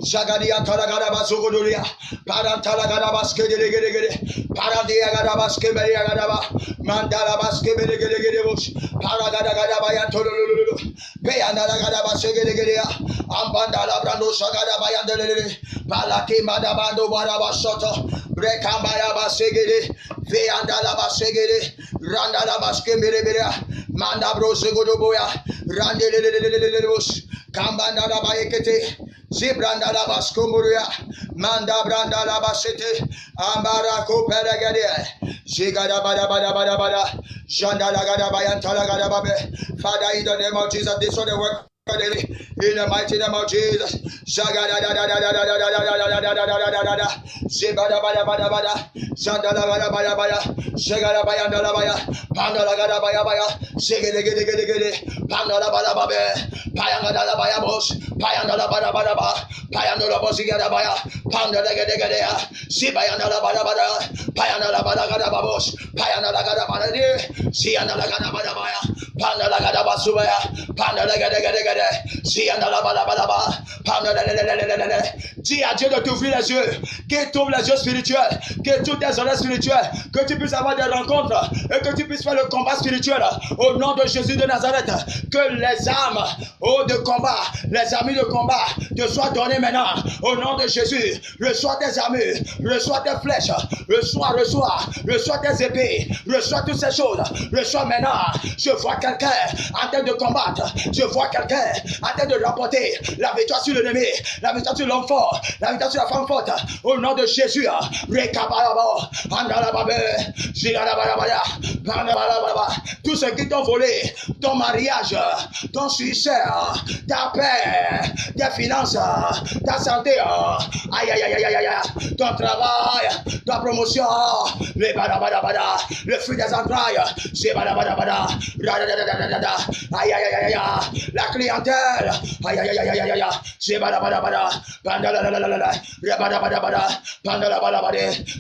Shagadia tala gada basogodoria. Parantala gada baskedelegede. Parandia gada baskebelia gada ba. Mandala baskebelegede bos. Paragada gada bayantolo lulu. Peyandala gada baskedelegede. Ambandala brando shagada bayandele. Palaki madabando baraba soto. Rekambaya basegede, Veandala basegede, Randala baskemberebera, Manda brosegodoboya, Randelelelelelelebos, Kambandala bayekete, Zibrandala baskomuria, Manda brandala basete, Ambarako peregede, Zigada bada bada bada bada, Jandala gada bayantala gada babe. Father, in the name of Jesus, this is the work. In the mighty name of Jesus, Zagada da da da da da da da da da da da da da da, Zibada bada bada bada, Zandala bada bada bada, Zagada bayandala baya, Pandala gada baya baya, Zigede gede gede gede, Pandala bada babe, Payangada baya bos, Payandala bada bada ba, Payandala bosigada baya, Pandala gede gede ya, Zibayandala bada bada, Payandala bada gada babos, Payandala gada bada de, Ziandala gada bada baya, Pandala gada basubaya, Pandala gada gada. Dis à Dieu de t'ouvrir les yeux, qu'il t'ouvre les yeux spirituels, que toutes tes oreilles spirituelles, que tu puisses avoir des rencontres et que tu puisses faire le combat spirituel au nom de Jésus de Nazareth. Que les âmes de combat, les amis de combat te soient donnés maintenant au nom de Jésus. Reçois tes armures, reçois tes flèches, reçois tes épées, reçois toutes ces choses. Reçois maintenant. Je vois quelqu'un en train de combattre, je vois quelqu'un en train de remporter la victoire sur l'ennemi, la victoire sur l'homme fort, la victoire sur la femme forte, au nom de Jésus. Tous ceux qui t'ont volé ton mariage, ton succès, ta paix, tes finances, ta santé, aïe aïe aïe aïe aïe, ton travail, ta promotion, le fruit des entrailles, aïe aïe aïe aïe, la clientèle, aïe aïe aïe aïe aïe, c'est badabada, bandala,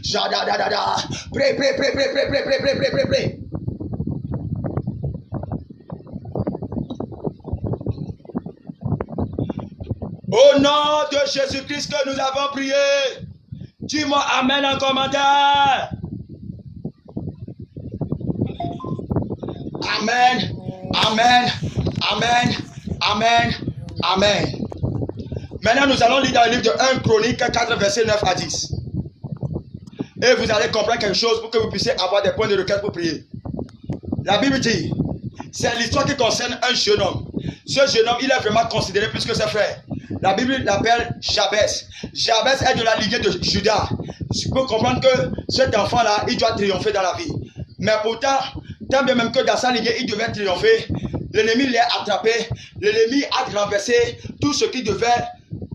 jadadada, pré. Au nom de Jésus-Christ que nous avons prié, dis-moi amen en commentaire. Amen, amen, amen, amen, amen. Maintenant, nous allons lire dans le livre de 1 Chronique 4, versets 9 à 10. Et vous allez comprendre quelque chose pour que vous puissiez avoir des points de requête pour prier. La Bible dit, c'est l'histoire qui concerne un jeune homme. Ce jeune homme, il est vraiment considéré plus que ses frères. La Bible l'appelle Jabès. Jabès est de la lignée de Judas. Tu peux comprendre que cet enfant-là, il doit triompher dans la vie. Mais pourtant, tant bien même que dans sa lignée, il devait triompher, l'ennemi l'a attrapé, l'ennemi a renversé tout ce qui devait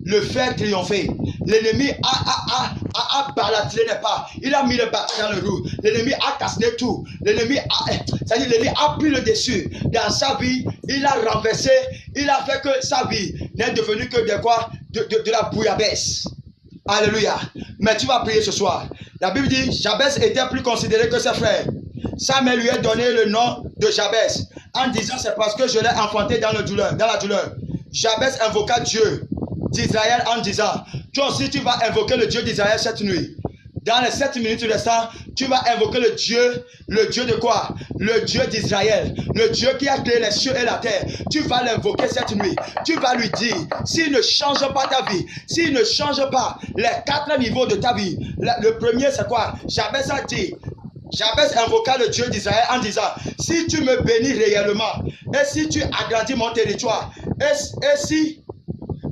le faire triompher. L'ennemi a baladé les pas, il a mis le bâton dans le roue, l'ennemi a cassé tout, l'ennemi a pris le dessus dans sa vie, il a renversé, il a fait que sa vie n'est devenue que de la bouillabaisse. Alléluia. Mais tu vas prier ce soir. La Bible dit, Jabès était plus considéré que ses frères. Samuel lui a donné le nom de Jabès en disant c'est parce que je l'ai enfanté dans la douleur. Jabès invoqua Dieu d'Israël en disant, toi aussi tu vas invoquer le Dieu d'Israël cette nuit. Dans les 7 minutes restant, tu vas invoquer le Dieu de quoi? Le Dieu d'Israël, le Dieu qui a créé les cieux et la terre. Tu vas l'invoquer cette nuit. Tu vas lui dire, s'il ne change pas ta vie, s'il ne change pas les 4 niveaux de ta vie, le premier c'est quoi? Jabès a dit, Jabès invoqua le Dieu d'Israël en disant, si tu me bénis réellement, et si tu agrandis mon territoire, et si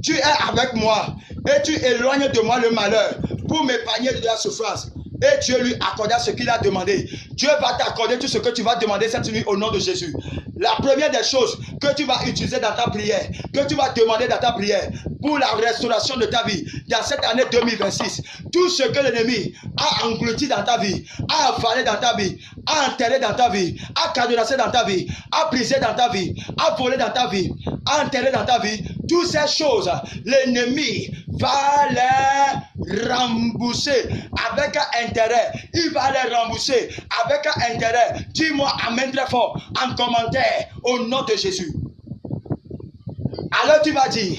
tu es avec moi, et tu éloignes de moi le malheur, pour m'épargner de la souffrance, et Dieu lui accorda ce qu'il a demandé. Dieu va t'accorder tout ce que tu vas demander cette nuit au nom de Jésus. La première des choses que tu vas utiliser dans ta prière, que tu vas demander dans ta prière, pour la restauration de ta vie, dans cette année 2026, tout ce que l'ennemi a englouti dans ta vie, a avalé dans ta vie, a enterré dans ta vie, a cadenassé dans ta vie, a brisé dans ta vie, a volé dans ta vie, a enterré dans ta vie, toutes ces choses, l'ennemi va les rembourser avec un intérêt. Il va les rembourser avec un intérêt. Dis-moi amen très fort en commentaire au nom de Jésus. Alors tu vas dire,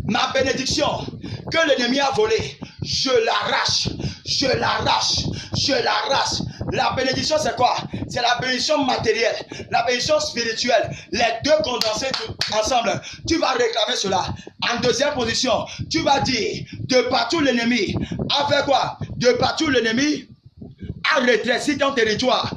ma bénédiction que l'ennemi a volée, je l'arrache, je l'arrache, je l'arrache. La bénédiction c'est quoi? C'est la bénédiction matérielle, la bénédiction spirituelle, les deux condensés ensemble. Tu vas réclamer cela. En deuxième position, tu vas dire, de partout l'ennemi a fait quoi? de partout l'ennemi a rétréci ton territoire.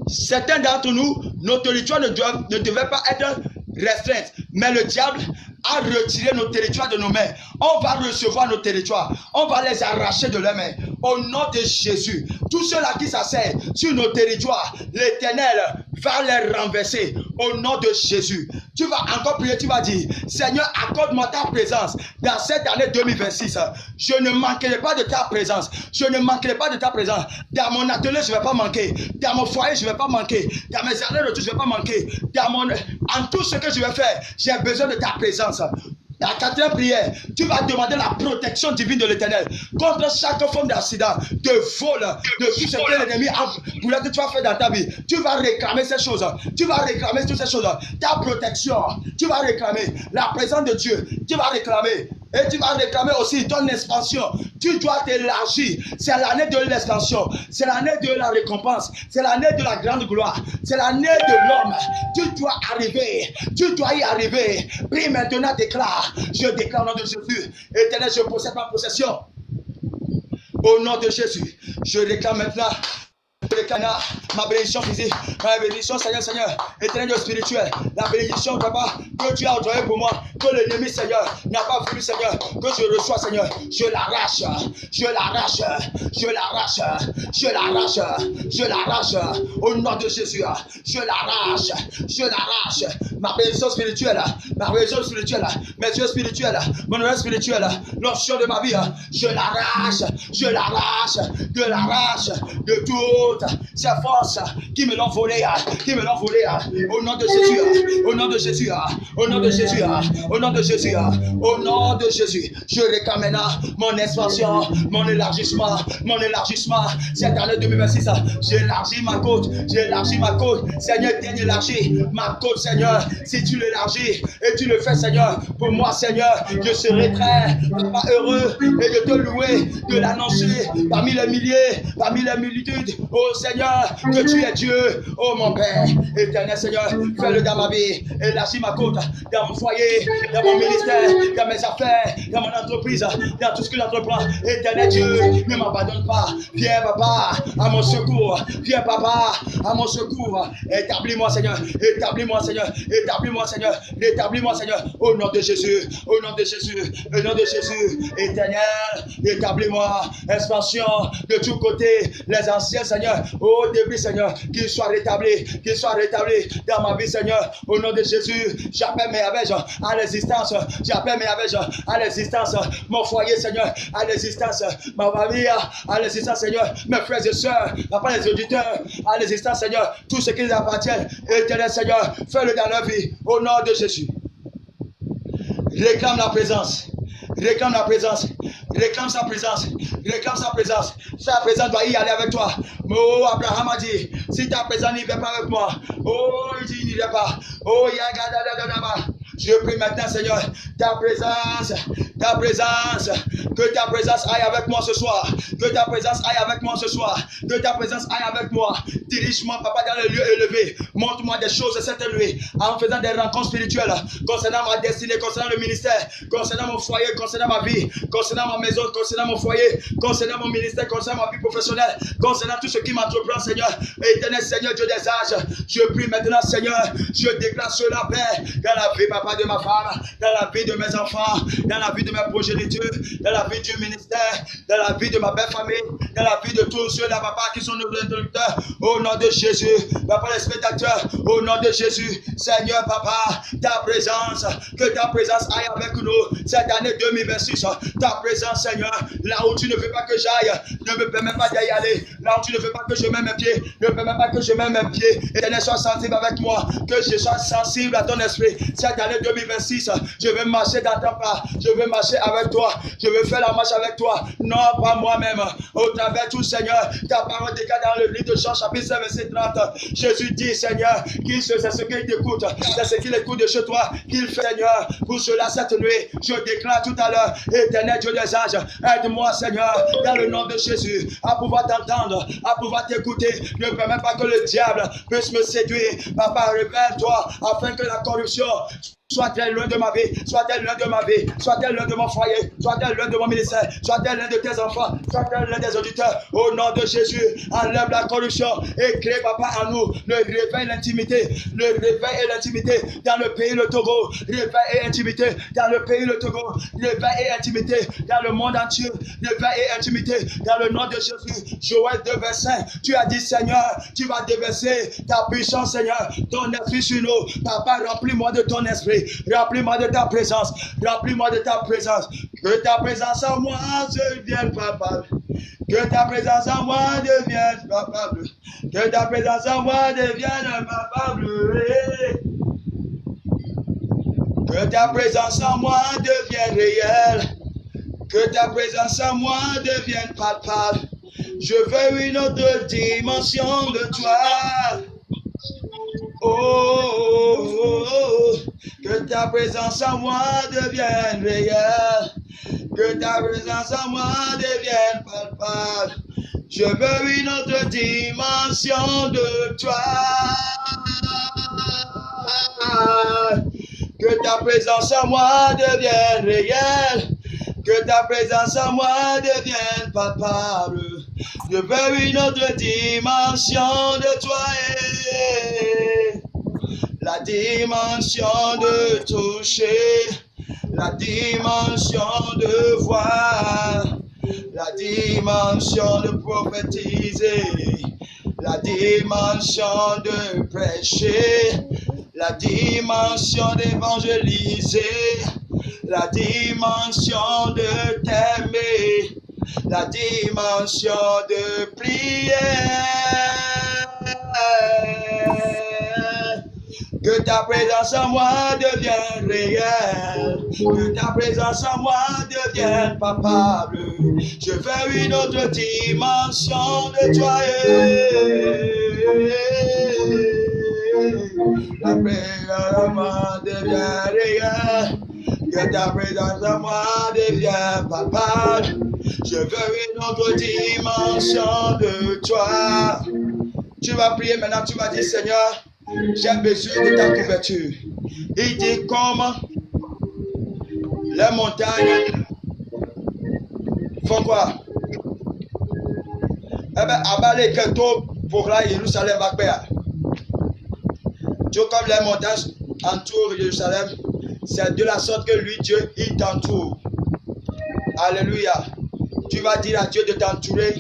Certains d'entre nous, nos territoires ne devaient pas être restreints, mais le diable a retiré nos territoires de nos mains. On va recevoir nos territoires, on va les arracher de leurs mains. Au nom de Jésus, tous ceux-là qui s'asseyent sur nos territoires, l'Éternel va les renverser. Au nom de Jésus, tu vas encore prier, tu vas dire, Seigneur, accorde-moi ta présence dans cette année 2026. Je ne manquerai pas de ta présence. Je ne manquerai pas de ta présence. Dans mon atelier, je ne vais pas manquer. Dans mon foyer, je ne vais pas manquer. Dans mes années de retour, je ne vais pas manquer. En tout ce que je vais faire, j'ai besoin de ta présence. La quatrième prière, tu vas demander la protection divine de l'Éternel contre chaque forme d'accident, de vol, de tout ce que l'ennemi a voulu que tu vas faire dans ta vie. Tu vas réclamer ces choses. Tu vas réclamer toutes ces choses. Ta protection. Tu vas réclamer la présence de Dieu. Tu vas réclamer. Et tu vas réclamer aussi ton expansion. Tu dois t'élargir. C'est l'année de l'expansion. C'est l'année de la récompense. C'est l'année de la grande gloire. C'est l'année de l'homme. Tu dois arriver. Tu dois y arriver. Prie maintenant, déclare. Je déclare au nom de Jésus. Éternel, je possède ma possession. Au nom de Jésus. Je réclame maintenant. Ma bénédiction physique, ma bénédiction Seigneur, éternel Dieu spirituel, la bénédiction papa que tu as envoyé pour moi, que l'ennemi Seigneur n'a pas voulu Seigneur, que je reçois Seigneur, je l'arrache, je l'arrache, je l'arrache, je l'arrache, je l'arrache, au nom de Jésus, je l'arrache, ma bénédiction spirituelle, mes yeux spirituels, mon oreille spirituelle, l'onction de ma vie, je l'arrache, de toute ces forces qui me l'ont volé, au nom de Jésus, au nom de Jésus, au nom de Jésus, au nom de Jésus, au nom de Jésus, je réclame maintenant mon expansion, mon élargissement, cette année 2026, j'élargis ma côte, Seigneur, viens élargir ma côte, Seigneur, si tu l'élargis et tu le fais, Seigneur, pour moi, Seigneur, je serai très heureux et de te louer, de l'annoncer parmi les milliers, parmi les multitudes. Oh Seigneur, que tu es Dieu. Oh mon Père, éternel Seigneur, fais-le dans ma vie. Élargis ma côte, dans mon foyer, dans mon ministère, dans mes affaires, dans mon entreprise, dans tout ce que j'entreprends. Éternel Dieu, ne m'abandonne pas. Viens papa, à mon secours. Viens papa, à mon secours. Établis-moi Seigneur, établis-moi Seigneur, établis-moi Seigneur, établis-moi Seigneur. Au nom de Jésus, au nom de Jésus, au nom de Jésus. Éternel, établis-moi. Expansion de tous côtés. Les anciens Seigneur, au début Seigneur, qu'il soit rétabli dans ma vie Seigneur, au nom de Jésus. J'appelle mes avèges à l'existence, mon foyer Seigneur, à l'existence, ma famille à l'existence Seigneur, mes frères et sœurs, papa les auditeurs, à l'existence Seigneur, tout ce qui les appartient, éternel Seigneur, fais-le dans leur vie, au nom de Jésus. Réclame la présence, réclame sa présence. Sa présence doit y aller avec toi. Oh, Abraham a dit, si ta présence n'y vient pas avec moi, oh, il dit, il n'irait pas. Oh, yagadadadadaba. Je prie maintenant, Seigneur, ta présence, que ta présence aille avec moi ce soir, que ta présence aille avec moi. Dirige-moi, papa, dans le lieu élevé. Montre-moi des choses cette nuit, en faisant des rencontres spirituelles concernant ma destinée, concernant le ministère, concernant mon foyer, concernant ma vie, concernant ma maison, concernant mon foyer, concernant mon ministère, concernant ma vie professionnelle, concernant tout ce qui m'entreprend, Seigneur. Éternel Seigneur, Dieu des âges, je prie maintenant, Seigneur, je déclare cela, Père, dans la vie, papa, de ma femme, dans la vie de mes enfants, dans la vie de mes progénitures, dans la vie du ministère, dans la vie de ma belle famille, dans la vie de tous ceux-là, papa, qui sont nos interlocuteurs, au nom de Jésus, papa, les spectateurs, au nom de Jésus, Seigneur, papa, que ta présence aille avec nous, cette année 2026, ta présence, Seigneur, là où tu ne veux pas que j'aille, ne me permets pas d'y aller, là où tu ne veux pas que je mette mes pieds, ne me permets pas que je mette mes pieds, Éternel, sois sensible avec moi, que je sois sensible à ton esprit, cette année 2026, je veux marcher dans ta part, je veux marcher avec toi, je veux faire la marche avec toi, non pas moi-même, au travers tout Seigneur, ta parole déclare dans le livre de Jean chapitre 7 verset 30, Jésus dit Seigneur, c'est ce qu'il t'écoute, c'est ce qu'il écoute de chez toi, qu'il fait Seigneur, pour cela cette nuit, je déclare tout à l'heure, éternel Dieu des âges, aide-moi Seigneur, dans le nom de Jésus, à pouvoir t'entendre, à pouvoir t'écouter, ne permets pas que le diable puisse me séduire, papa révèle-toi, afin que la corruption Soit-elle loin de ma vie, soit-elle loin de ma vie, soit-elle loin de mon foyer, soit-elle loin de mon ministère, soit-elle loin de tes enfants, soit-elle loin des auditeurs. Au nom de Jésus, enlève la corruption et crée, papa, en nous le réveil, l'intimité, le réveil et l'intimité dans le pays, le Togo, réveil et intimité dans le pays, le Togo, réveil et intimité dans le monde entier, réveil et intimité dans le nom de Jésus. Joël 2, verset 5, tu as dit, Seigneur, tu vas déverser ta puissance, Seigneur, ton esprit sur nous. Papa, remplis-moi de ton esprit. Remplis-moi de ta présence. Remplis-moi de ta présence. Que ta présence en moi devienne palpable. Que ta présence en moi devienne palpable. Que ta présence en moi devienne palpable. Que ta présence en moi devienne réelle. Que ta présence en moi devienne palpable. Je veux une autre dimension de toi. Oh, que ta présence en moi devienne réelle, que ta présence en moi devienne palpable. Je veux une autre dimension de toi. Que ta présence en moi devienne réelle, que ta présence en moi devienne palpable. Je veux une autre dimension de toi. La dimension de toucher, la dimension de voir, la dimension de prophétiser, la dimension de prêcher, la dimension d'évangéliser, la dimension de t'aimer, la dimension de prier. Que ta présence en moi devienne réelle. Que ta présence en moi devienne palpable. Je veux une autre dimension de toi. La présence en moi devient réelle. Que ta présence en moi devienne palpable. Je veux une autre dimension de toi. Tu vas prier maintenant, tu vas dire, Seigneur, j'ai besoin de ta couverture. Il dit comme les montagnes font quoi? Eh bien, abalé que tout pour la Jérusalem va faire. Tout comme les montagnes entourent Jérusalem, c'est de la sorte que lui, Dieu, il t'entoure. Alléluia. Tu vas dire à Dieu de t'entourer.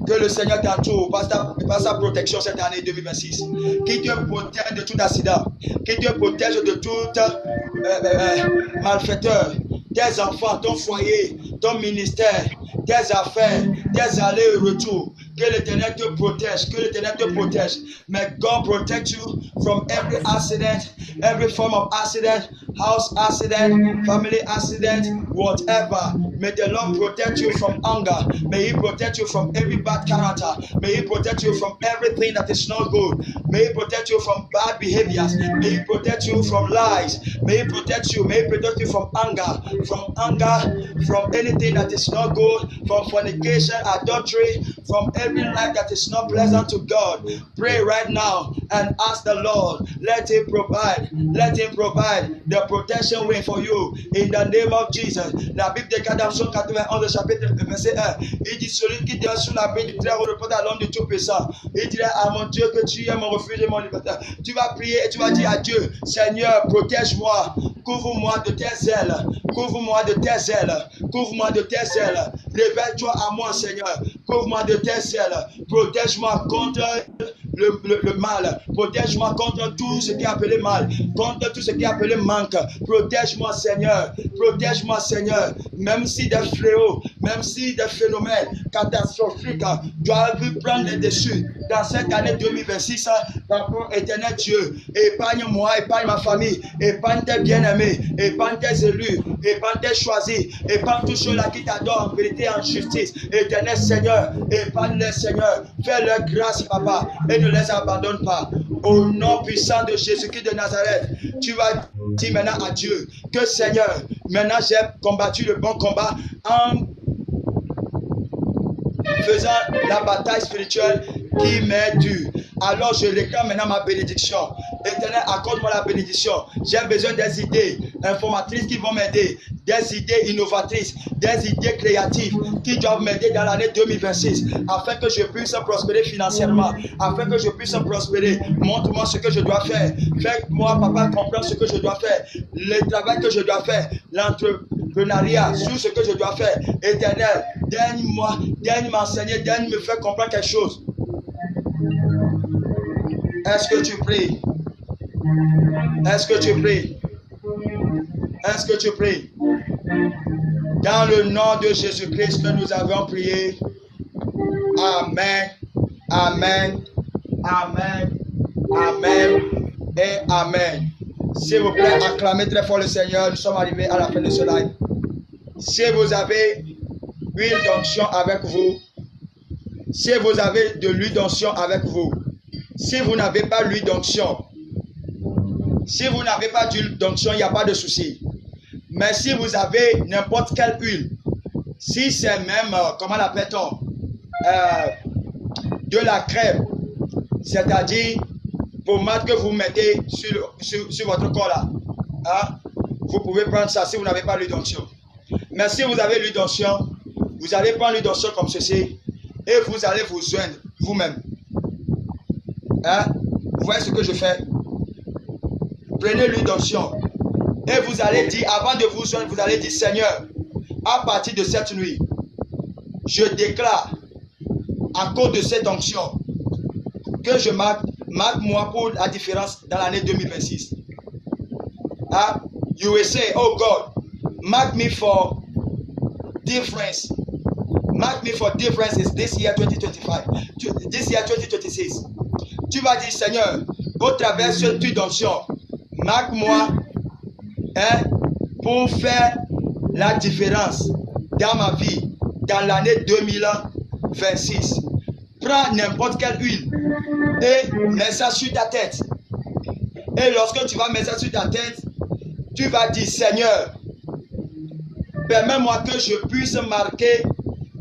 Que le Seigneur t'entoure par sa protection cette année 2026. Qu'il te protège de tout accident. Qu'il te protège de tout malfaiteur. Tes enfants, ton foyer, ton ministère, tes affaires, tes allers et retours. Que l'Éternel te protège. Que l'Éternel te protège. May God protect you from every accident, every form of accident, house accident, family accident, whatever. May the Lord protect you from anger. May He protect you from every bad character. May He protect you from everything that is not good. May He protect you from bad behaviors. May He protect you from lies. May He protect you. May He protect you from anger, from anything that is not good, from fornication, adultery, from every life that is not pleasant to God. Pray right now and ask the Lord. Let Him provide. Let Him provide the protection way for you in the name of Jesus. La Bible déclare dans Psaume 91, chapitre verset 1. Il dit celui qui est sous la baie du très haut repose à l'homme du Tout-Puissant. Il dirait à mon Dieu que tu es mon refuge et mon libérateur. Tu vas prier et tu vas dire à Dieu, Seigneur, protège-moi. Couvre-moi de tes ailes. Couvre-moi de tes ailes. Couvre-moi de tes ailes. Révèle-toi à moi, Seigneur. Couvre-moi de tes ailes. Protège-moi contre le mal. Protège-moi contre tout ce qui est appelé mal. Contre tout ce qui est appelé manque. Protège-moi, Seigneur. Protège-moi, Seigneur. Même si des fléaux, même si des phénomènes catastrophiques doivent prendre les dessus dans cette année 2026, papa éternel Dieu, épargne-moi, épargne ma famille, épargne tes bien-aimés, épargne tes élus, épargne tes choisis, épargne tous ceux-là qui t'adorent en vérité et en justice. Éternel Seigneur, épargne-les, Seigneur. Fais-leur grâce, papa, et ne les abandonne pas. Au nom puissant de Jésus-Christ de Nazareth, tu vas dire maintenant à Dieu que Seigneur, maintenant j'ai combattu le bon combat en faisant la bataille spirituelle qui m'est due. Alors je réclame maintenant ma bénédiction Éternel, accorde-moi la bénédiction. J'ai besoin des idées informatrices qui vont m'aider, des idées innovatrices, des idées créatives qui doivent m'aider dans l'année 2026 afin que je puisse prospérer financièrement, afin que je puisse prospérer. Montre-moi ce que je dois faire. Fais-moi, papa, comprendre ce que je dois faire, le travail que je dois faire, l'entrepreneuriat, sur ce que je dois faire. Éternel, daigne-moi, daigne m'enseigner, daigne me faire comprendre quelque chose. Est-ce que tu pries? Est-ce que tu pries? Est-ce que tu pries? Dans le nom de Jésus-Christ que nous avons prié. Amen. Amen. Amen. Amen. Et Amen. S'il vous plaît, acclamez très fort le Seigneur. Nous sommes arrivés à la fin de ce live. Si vous avez huile d'onction avec vous, si vous avez de l'huile d'onction avec vous, si vous n'avez pas l'huile d'onction, si vous n'avez pas d'huile d'onction, il n'y a pas de souci. Mais si vous avez n'importe quelle huile, si c'est même, comment l'appelle-t-on, de la crème, c'est-à-dire pommade que vous mettez sur votre corps là, hein, vous pouvez prendre ça si vous n'avez pas l'huile d'onction. Mais si vous avez l'huile d'onction, vous allez prendre l'huile d'onction comme ceci et vous allez vous joindre vous-même. Hein? Vous voyez ce que je fais? Prenez l'huile d'onction et vous allez dire, avant de vous joindre, vous allez dire, Seigneur, à partir de cette nuit, je déclare, à cause de cette onction, que je marque-moi pour la différence dans l'année 2026. Hein? You will say, oh God, mark me for difference. Mark me for differences this year 2025, this year 2026. Tu vas dire, Seigneur, au travers de cette huile d'onction, marque-moi, hein, pour faire la différence dans ma vie, dans l'année 2026. Prends n'importe quelle huile et mets ça sur ta tête. Et lorsque tu vas mettre ça sur ta tête, tu vas dire, Seigneur, permets-moi que je puisse marquer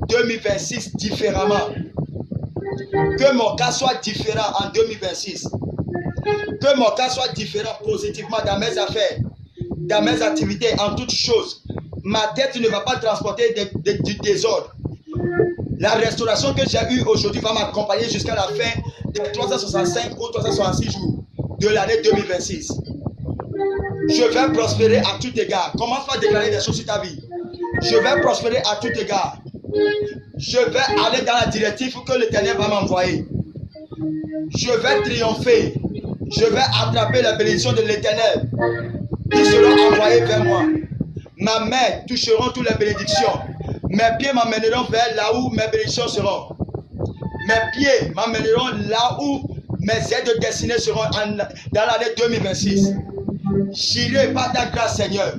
2026 différemment. Que mon cas soit différent en 2026. Que mon cas soit différent positivement dans mes affaires, dans mes activités, en toutes choses. Ma tête ne va pas transporter du désordre. La restauration que j'ai eue aujourd'hui va m'accompagner jusqu'à la fin des 365 ou 366 jours de l'année 2026. Je vais prospérer à tout égard. Commence par déclarer des choses sur ta vie. Je vais prospérer à tout égard. Je vais aller dans la directive que l'Éternel va m'envoyer. Je vais triompher. Je vais attraper la bénédiction de l'Éternel qui seront envoyées vers moi. Ma main toucheront toutes les bénédictions. Mes pieds m'amèneront vers là où mes bénédictions seront. Mes pieds m'amèneront là où mes aides destinées seront dans l'année 2026. J'irai par ta grâce, Seigneur.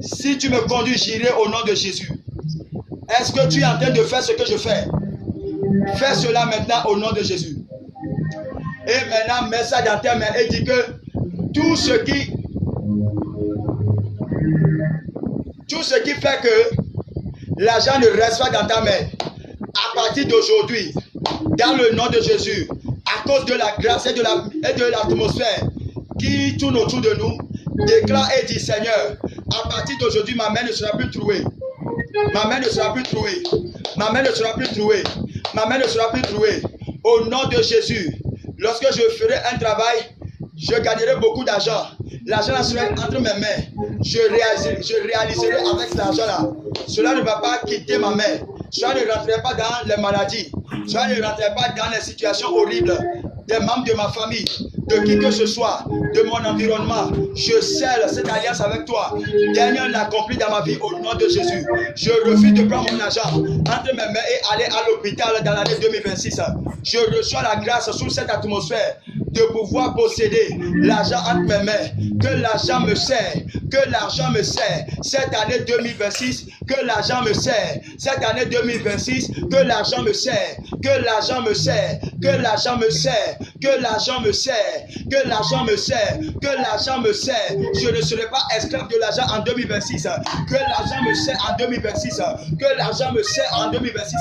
Si tu me conduis, j'irai au nom de Jésus. Est-ce que tu es en train de faire ce que je fais? Fais cela maintenant au nom de Jésus. Et maintenant, mets ça dans tes mains et dis que tout ce qui fait que l'argent ne reste pas dans ta main, à partir d'aujourd'hui, dans le nom de Jésus, à cause de la grâce et de l'atmosphère qui tourne autour de nous, déclare et dit, Seigneur, à partir d'aujourd'hui, ma main ne sera plus trouée. Ma main ne sera plus trouée. Ma main ne sera plus trouée. Ma main ne sera plus trouée. Au nom de Jésus, lorsque je ferai un travail, je gagnerai beaucoup d'argent. L'argent sera entre mes mains. Je réaliserai avec cet argent-là. Cela ne va pas quitter ma main. Cela ne rentrerai pas dans les maladies. Cela ne rentrerai pas dans les situations horribles des membres de ma famille, de qui que ce soit, de mon environnement. Je scelle cette alliance avec toi. Dernier l'accomplit dans ma vie au nom de Jésus. Je refuse de prendre mon argent entre mes mains et aller à l'hôpital dans l'année 2026. Je reçois la grâce sous cette atmosphère de pouvoir posséder l'argent entre mes mains. Que l'argent me sert. Que l'argent me sert. Cette année 2026, que l'argent me sert. Cette année 2026, que l'argent me sert. que l'argent me sert, que l'argent me sert, que l'argent me sert, que l'argent me sert, que l'argent me sert. Je ne serai pas esclave de l'argent en 2026. Que l'argent me sert en 2026. Que l'argent me sert en 2026.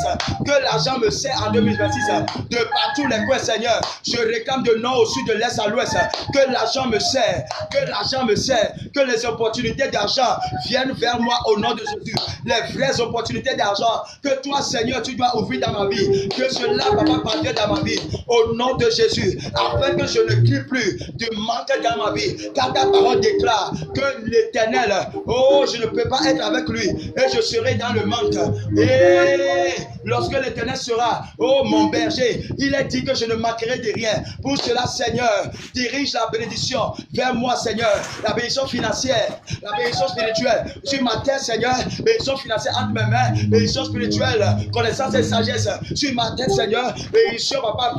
Que l'argent me sert en 2026. De partout les coins, Seigneur. Je réclame de nord au sud, de l'est à l'ouest. Que l'argent me sert, que l'argent me sert, que les opportunités d'argent viennent vers moi au nom de Jésus. Les vraies opportunités d'argent que toi, Seigneur, tu dois ouvrir dans ma vie. Que cela, papa, parvienne dans ma vie au nom de Jésus. Afin que je ne crie plus de manque dans ma vie. Car ta parole déclare que l'Éternel, oh, je ne peux pas être avec lui et je serai dans le manque. Et lorsque l'Éternel sera, oh, mon berger, il est dit que je ne manquerai de rien. Pour cela, Seigneur, dirige la bénédiction vers moi, Seigneur. La bénédiction financière, la bénédiction spirituelle. Sur ma tête, Seigneur, bénédiction financière entre mes mains, bénédiction spirituelle, connaissance et sagesse. Sur ma tête, Seigneur, bénédiction, papa,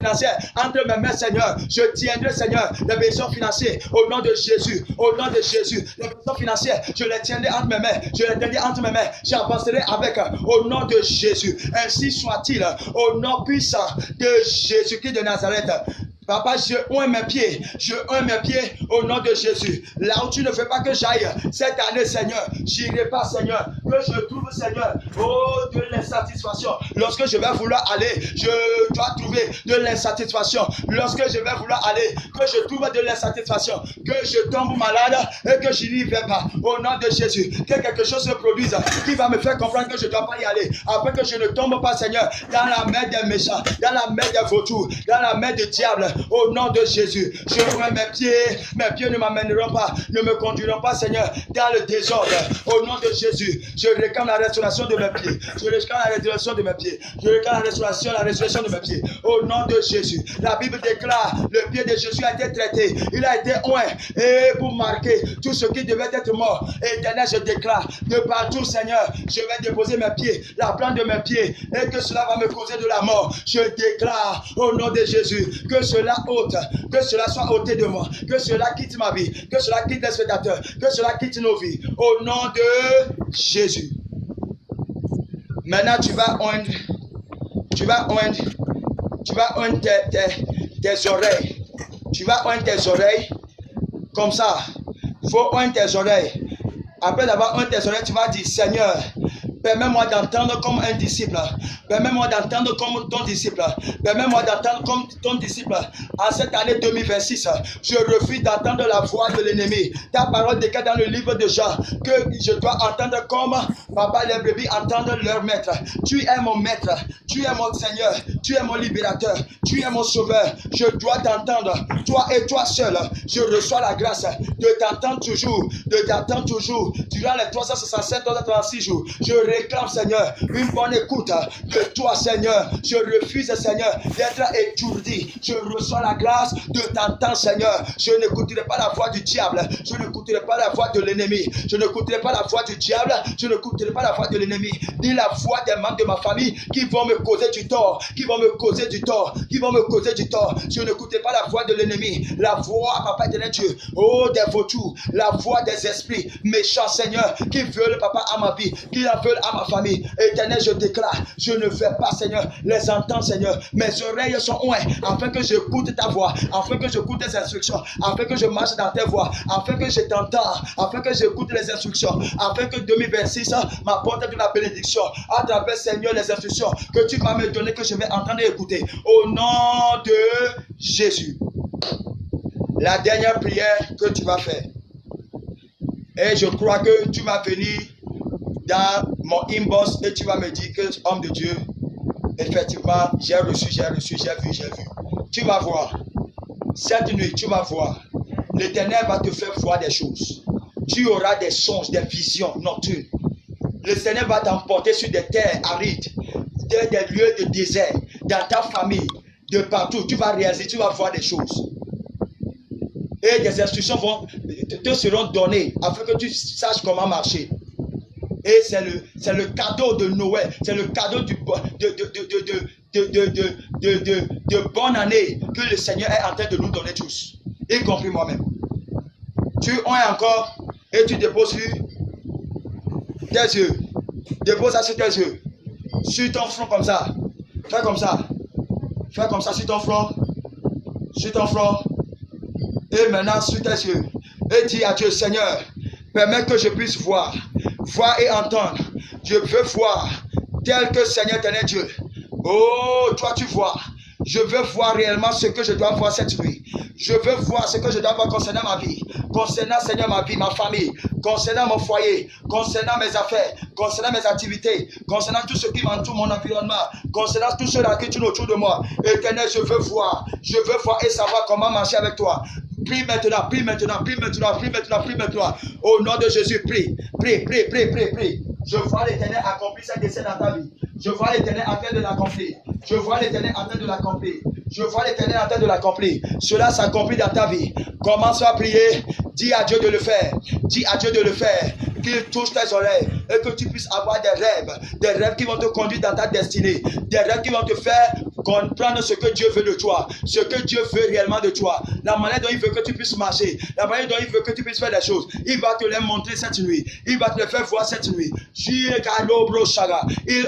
financière entre mes mains, Seigneur. Je tiendrai, Seigneur, les bénédictions financières au nom de Jésus. Au nom de Jésus. Les bénédictions financières, je les tiendrai entre mes mains. Je les tiendrai entre mes mains. J'avancerai avec au nom de Jésus. Ainsi soit-il au nom puissant de Jésus-Christ de Nazareth. Papa, je oins mes pieds au nom de Jésus. Là où tu ne fais pas que j'aille cette année, Seigneur, j'irai pas, Seigneur. Que je trouve, Seigneur, oh, de l'insatisfaction. Lorsque je vais vouloir aller, je dois trouver de l'insatisfaction. Lorsque je vais vouloir aller, que je trouve de l'insatisfaction. Que je tombe malade et que je n'y vais pas. Au nom de Jésus, que quelque chose se produise qui va me faire comprendre que je ne dois pas y aller. Afin que je ne tombe pas, Seigneur, dans la main des méchants, dans la main des vautours, dans la main du diable. Au nom de Jésus, je prends mes pieds ne m'amèneront pas, ne me conduiront pas, Seigneur, dans le désordre. Au nom de Jésus, je réclame la restauration de mes pieds. Je réclame la restauration de mes pieds. Je réclame la restauration de mes pieds. Au nom de Jésus, la Bible déclare, le pied de Jésus a été traité. Il a été oint et pour marquer tout ce qui devait être mort. Éternel, je déclare, de partout, Seigneur, je vais déposer mes pieds, la plante de mes pieds, et que cela va me causer de la mort. Je déclare, au nom de Jésus, que cela ôte, que cela soit ôté de moi, que cela quitte ma vie, que cela quitte les spectateurs, que cela quitte nos vies, au nom de Jésus. Maintenant, tu vas oindre tes oreilles. Tu vas oindre tes oreilles comme ça. Il faut oindre tes oreilles. Après avoir oindre tes oreilles, tu vas dire, Seigneur, permets-moi d'entendre comme un disciple. Permets-moi d'entendre comme ton disciple. Permets-moi d'entendre comme ton disciple. En cette année 2026, je refuse d'entendre la voix de l'ennemi. Ta parole déclare dans le livre de Jean que je dois entendre comme papa les brebis entendent leur maître. Tu es mon maître. Tu es mon Seigneur. Tu es mon libérateur. Tu es mon sauveur. Je dois t'entendre. Toi et toi seul. Je reçois la grâce de t'entendre toujours. De t'entendre toujours. Durant les 365, 336 jours. Je réclame, Seigneur, une bonne écoute de toi, Seigneur. Je refuse, Seigneur, d'être étourdi. Je reçois la grâce de t'entendre, Seigneur. Je n'écouterai pas la voix du diable. Je n'écouterai pas la voix de l'ennemi. Je n'écouterai pas la voix du diable. Je n'écouterai pas la voix de l'ennemi. Ni la voix des membres de ma famille qui vont me causer du tort. Qui vont me causer du tort. Qui vont me causer du tort. Je n'écouterai pas la voix de l'ennemi. La voix, papa éternel Dieu, oh, des vautours. La voix des esprits méchants, Seigneur, qui veulent, papa, à ma vie. Qui en veulent à ma famille. Éternel, je déclare, je ne vais pas, Seigneur, les entendre, Seigneur. Mes oreilles sont ouées, afin que j'écoute ta voix, afin que j'écoute tes instructions, afin que je marche dans tes voies, afin que je t'entends, afin que j'écoute les instructions, afin que 2026 m'apporte de la bénédiction, à travers, Seigneur, les instructions que tu vas me donner, que je vais entendre et écouter. Au nom de Jésus. La dernière prière que tu vas faire. Et je crois que tu vas venir dans mon inbox et tu vas me dire que, homme de Dieu, effectivement, j'ai reçu, j'ai vu. Tu vas voir. Cette nuit, tu vas voir. L'Éternel va te faire voir des choses. Tu auras des songes, des visions nocturnes. Le Seigneur va t'emporter sur des terres arides, des lieux de désert, dans ta famille, de partout. Tu vas réaliser, tu vas voir des choses. Et des instructions te seront données afin que tu saches comment marcher. Et c'est le cadeau de Noël, c'est le cadeau de bonne année que le Seigneur est en train de nous donner tous, y compris moi-même. Tu oins encore et tu déposes sur tes yeux. Dépose ça sur tes yeux, sur ton front comme ça. Fais comme ça. Fais comme ça sur ton front. Sur ton front. Et maintenant sur tes yeux. Et dis à Dieu, Seigneur, permets que je puisse voir. Voir et entendre. Je veux voir. Tel que Seigneur t'en Dieu. Oh, toi tu vois. Je veux voir réellement ce que je dois voir cette nuit. Je veux voir ce que je dois voir concernant ma vie. Concernant, Seigneur, ma vie, ma famille. Concernant mon foyer. Concernant mes affaires. Concernant mes activités. Concernant tout ce qui m'entoure, mon environnement. Concernant tout cela qui tourne autour de moi. Éternel, je veux voir. Je veux voir et savoir comment marcher avec toi. Prie maintenant, prie maintenant, prie maintenant, prie maintenant, prie maintenant. Au nom de Jésus, prie. Prie, prie, prie, prie, prie. Je vois l'Éternel accomplir sa dessein dans ta vie. Je vois l'Éternel en train de l'accomplir. Je vois l'Éternel en train de l'accomplir. Je vois l'Éternel en train de l'accomplir. Cela s'accomplit dans ta vie. Commence à prier. Dis à Dieu de le faire. Dis à Dieu de le faire. Qu'il touche tes oreilles et que tu puisses avoir des rêves qui vont te conduire dans ta destinée, des rêves qui vont te faire comprendre ce que Dieu veut de toi, ce que Dieu veut réellement de toi, la manière dont il veut que tu puisses marcher, la manière dont il veut que tu puisses faire des choses. Il va te les montrer cette nuit, il va te les faire voir cette nuit. Il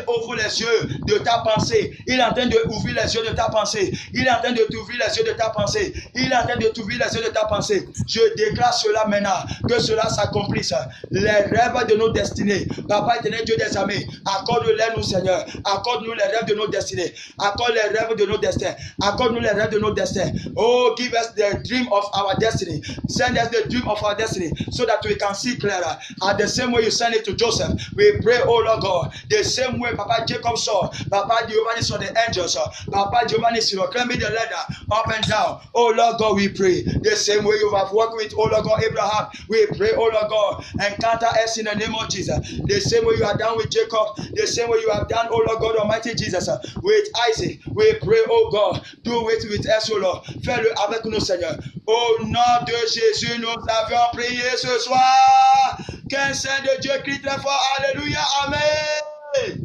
ouvre les yeux de ta pensée, il est en train d'ouvrir les yeux de ta pensée, il est en train de t'ouvrir les yeux de ta pensée, il est en train de t'ouvrir les yeux de ta pensée. Je déclare cela maintenant, que cela s'accomplisse. Les rêves de nos destinées, Papa éternel, Dieu des armées, accorde-les nous, Seigneur. Accorde-nous les rêves de nos destinées. Accorde les rêves de nos destins. Accorde-nous les rêves de nos destins. Oh, give us the dream of our destiny. Send us the dream of our destiny so that we can see clearer. And the same way you send it to Joseph, we pray, oh Lord God, the same way Papa Jacob saw, Papa Giovanni saw the angels, Papa Giovanni saw climbing the ladder up and down. Oh Lord God, we pray. The same way you have worked with, oh Lord God, Abraham, we pray, oh Lord God, encounter us in the name of Jesus. The same way you have done with Jacob, the same way you have done, oh Lord God Almighty Jesus, with Isaac, we pray, oh God, do it with us, oh Lord. Fais-le avec nous, Seigneur. Au nom de Jésus, nous avons prié ce soir. Qu'un saint de Dieu crie très fort, Alléluia, Amen.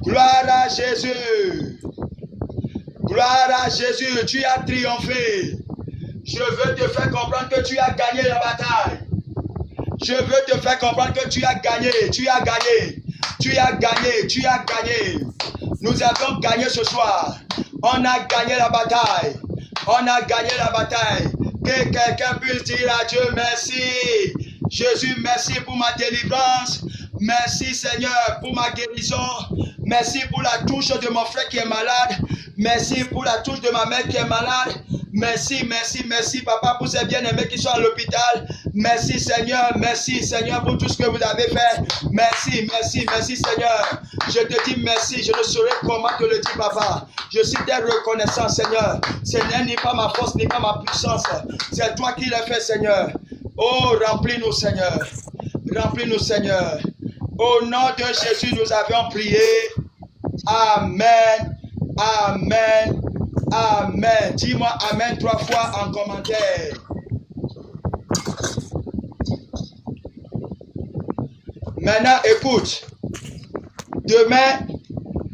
Gloire à Jésus. Gloire à Jésus, tu as triomphé. Je veux te faire comprendre que tu as gagné la bataille. Je veux te faire comprendre que tu as gagné, tu as gagné, tu as gagné, tu as gagné. Nous avons gagné ce soir. On a gagné la bataille. On a gagné la bataille. Que quelqu'un puisse dire à Dieu merci. Jésus, merci pour ma délivrance. Merci Seigneur pour ma guérison. Merci pour la touche de mon frère qui est malade. Merci pour la touche de ma mère qui est malade. Merci, merci, merci Papa pour ces bien-aimés qui sont à l'hôpital. Merci Seigneur pour tout ce que vous avez fait. Merci, merci, merci Seigneur. Je te dis merci, je ne saurais comment te le dire Papa. Je suis très reconnaissant Seigneur. Ce n'est ni pas ma force ni pas ma puissance. C'est toi qui l'as fait Seigneur. Oh, remplis-nous Seigneur. Remplis-nous Seigneur. Au nom de Jésus nous avons prié. Amen. Amen. Amen. Dis-moi Amen 3 fois en commentaire. Maintenant, écoute. Demain,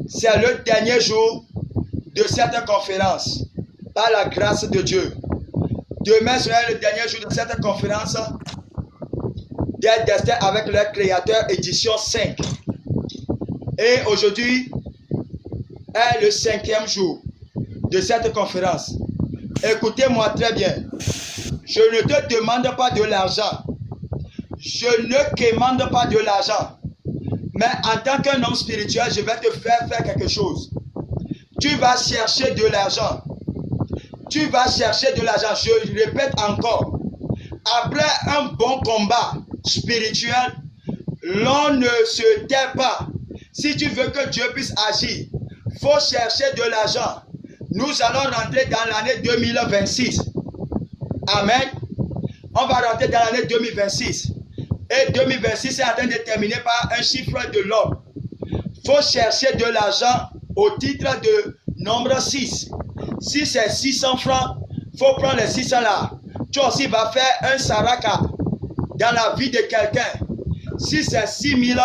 c'est le dernier jour de cette conférence. Par la grâce de Dieu. Demain sera le dernier jour de cette conférence des destins avec le Créateur, édition 5. Et aujourd'hui est le 5e jour de cette conférence. Écoutez-moi très bien. Je ne te demande pas de l'argent. Je ne quémande pas de l'argent. Mais en tant qu'un homme spirituel, je vais te faire quelque chose. Tu vas chercher de l'argent. Tu vas chercher de l'argent. Je répète encore. Après un bon combat spirituel, l'on ne se tait pas. Si tu veux que Dieu puisse agir, il faut chercher de l'argent. Nous allons rentrer dans l'année 2026. Amen. On va rentrer dans l'année 2026. Et 2026 est en train de terminer par un chiffre de l'homme. Il faut chercher de l'argent au titre de nombre 6. Si c'est 600 francs, il faut prendre les 600 là. Tu aussi vas faire un saraka dans la vie de quelqu'un. Si c'est 6 000,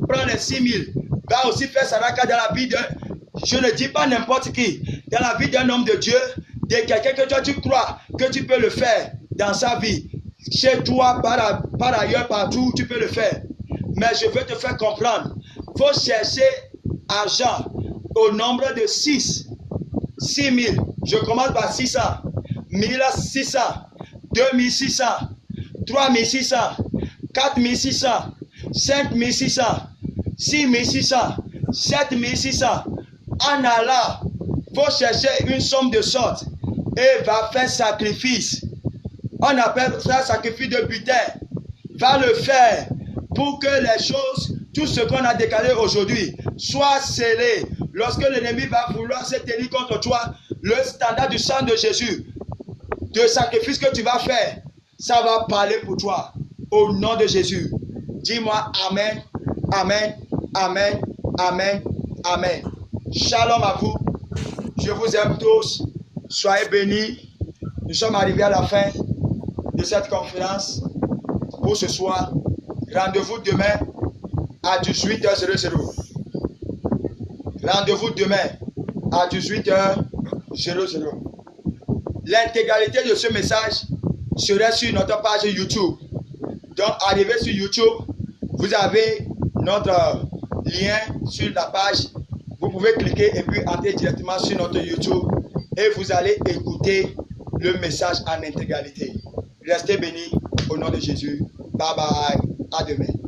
prends les 6 000. Va aussi faire saraka dans la vie de, je ne dis pas n'importe qui, dans la vie d'un homme de Dieu, de quelqu'un que toi tu crois que tu peux le faire dans sa vie. Chez toi, par ailleurs, partout, tu peux le faire. Mais je veux te faire comprendre. Il faut chercher argent au nombre de 6. 6 000. Je commence par 600. 1600. 2600. 3600. 4600. 5600. 6600. 7600. En allant, faut chercher une somme de sorte et va faire sacrifice. On appelle ça sacrifice de butin. Va le faire pour que les choses, tout ce qu'on a déclaré aujourd'hui, soit scellé. Lorsque l'ennemi va vouloir se tenir contre toi, le standard du sang de Jésus, de sacrifice que tu vas faire, ça va parler pour toi. Au nom de Jésus. Dis-moi Amen, Amen, Amen, Amen, Amen. Shalom à vous. Je vous aime tous. Soyez bénis. Nous sommes arrivés à la fin de cette conférence pour ce soir. Rendez-vous demain à 18h00. Rendez-vous demain à 18h00. L'intégralité de ce message serait sur notre page YouTube. Donc, arrivez sur YouTube, vous avez notre lien sur la page. Vous pouvez cliquer et puis entrer directement sur notre YouTube et vous allez écouter le message en intégralité. Restez bénis au nom de Jésus. Bye bye. À demain.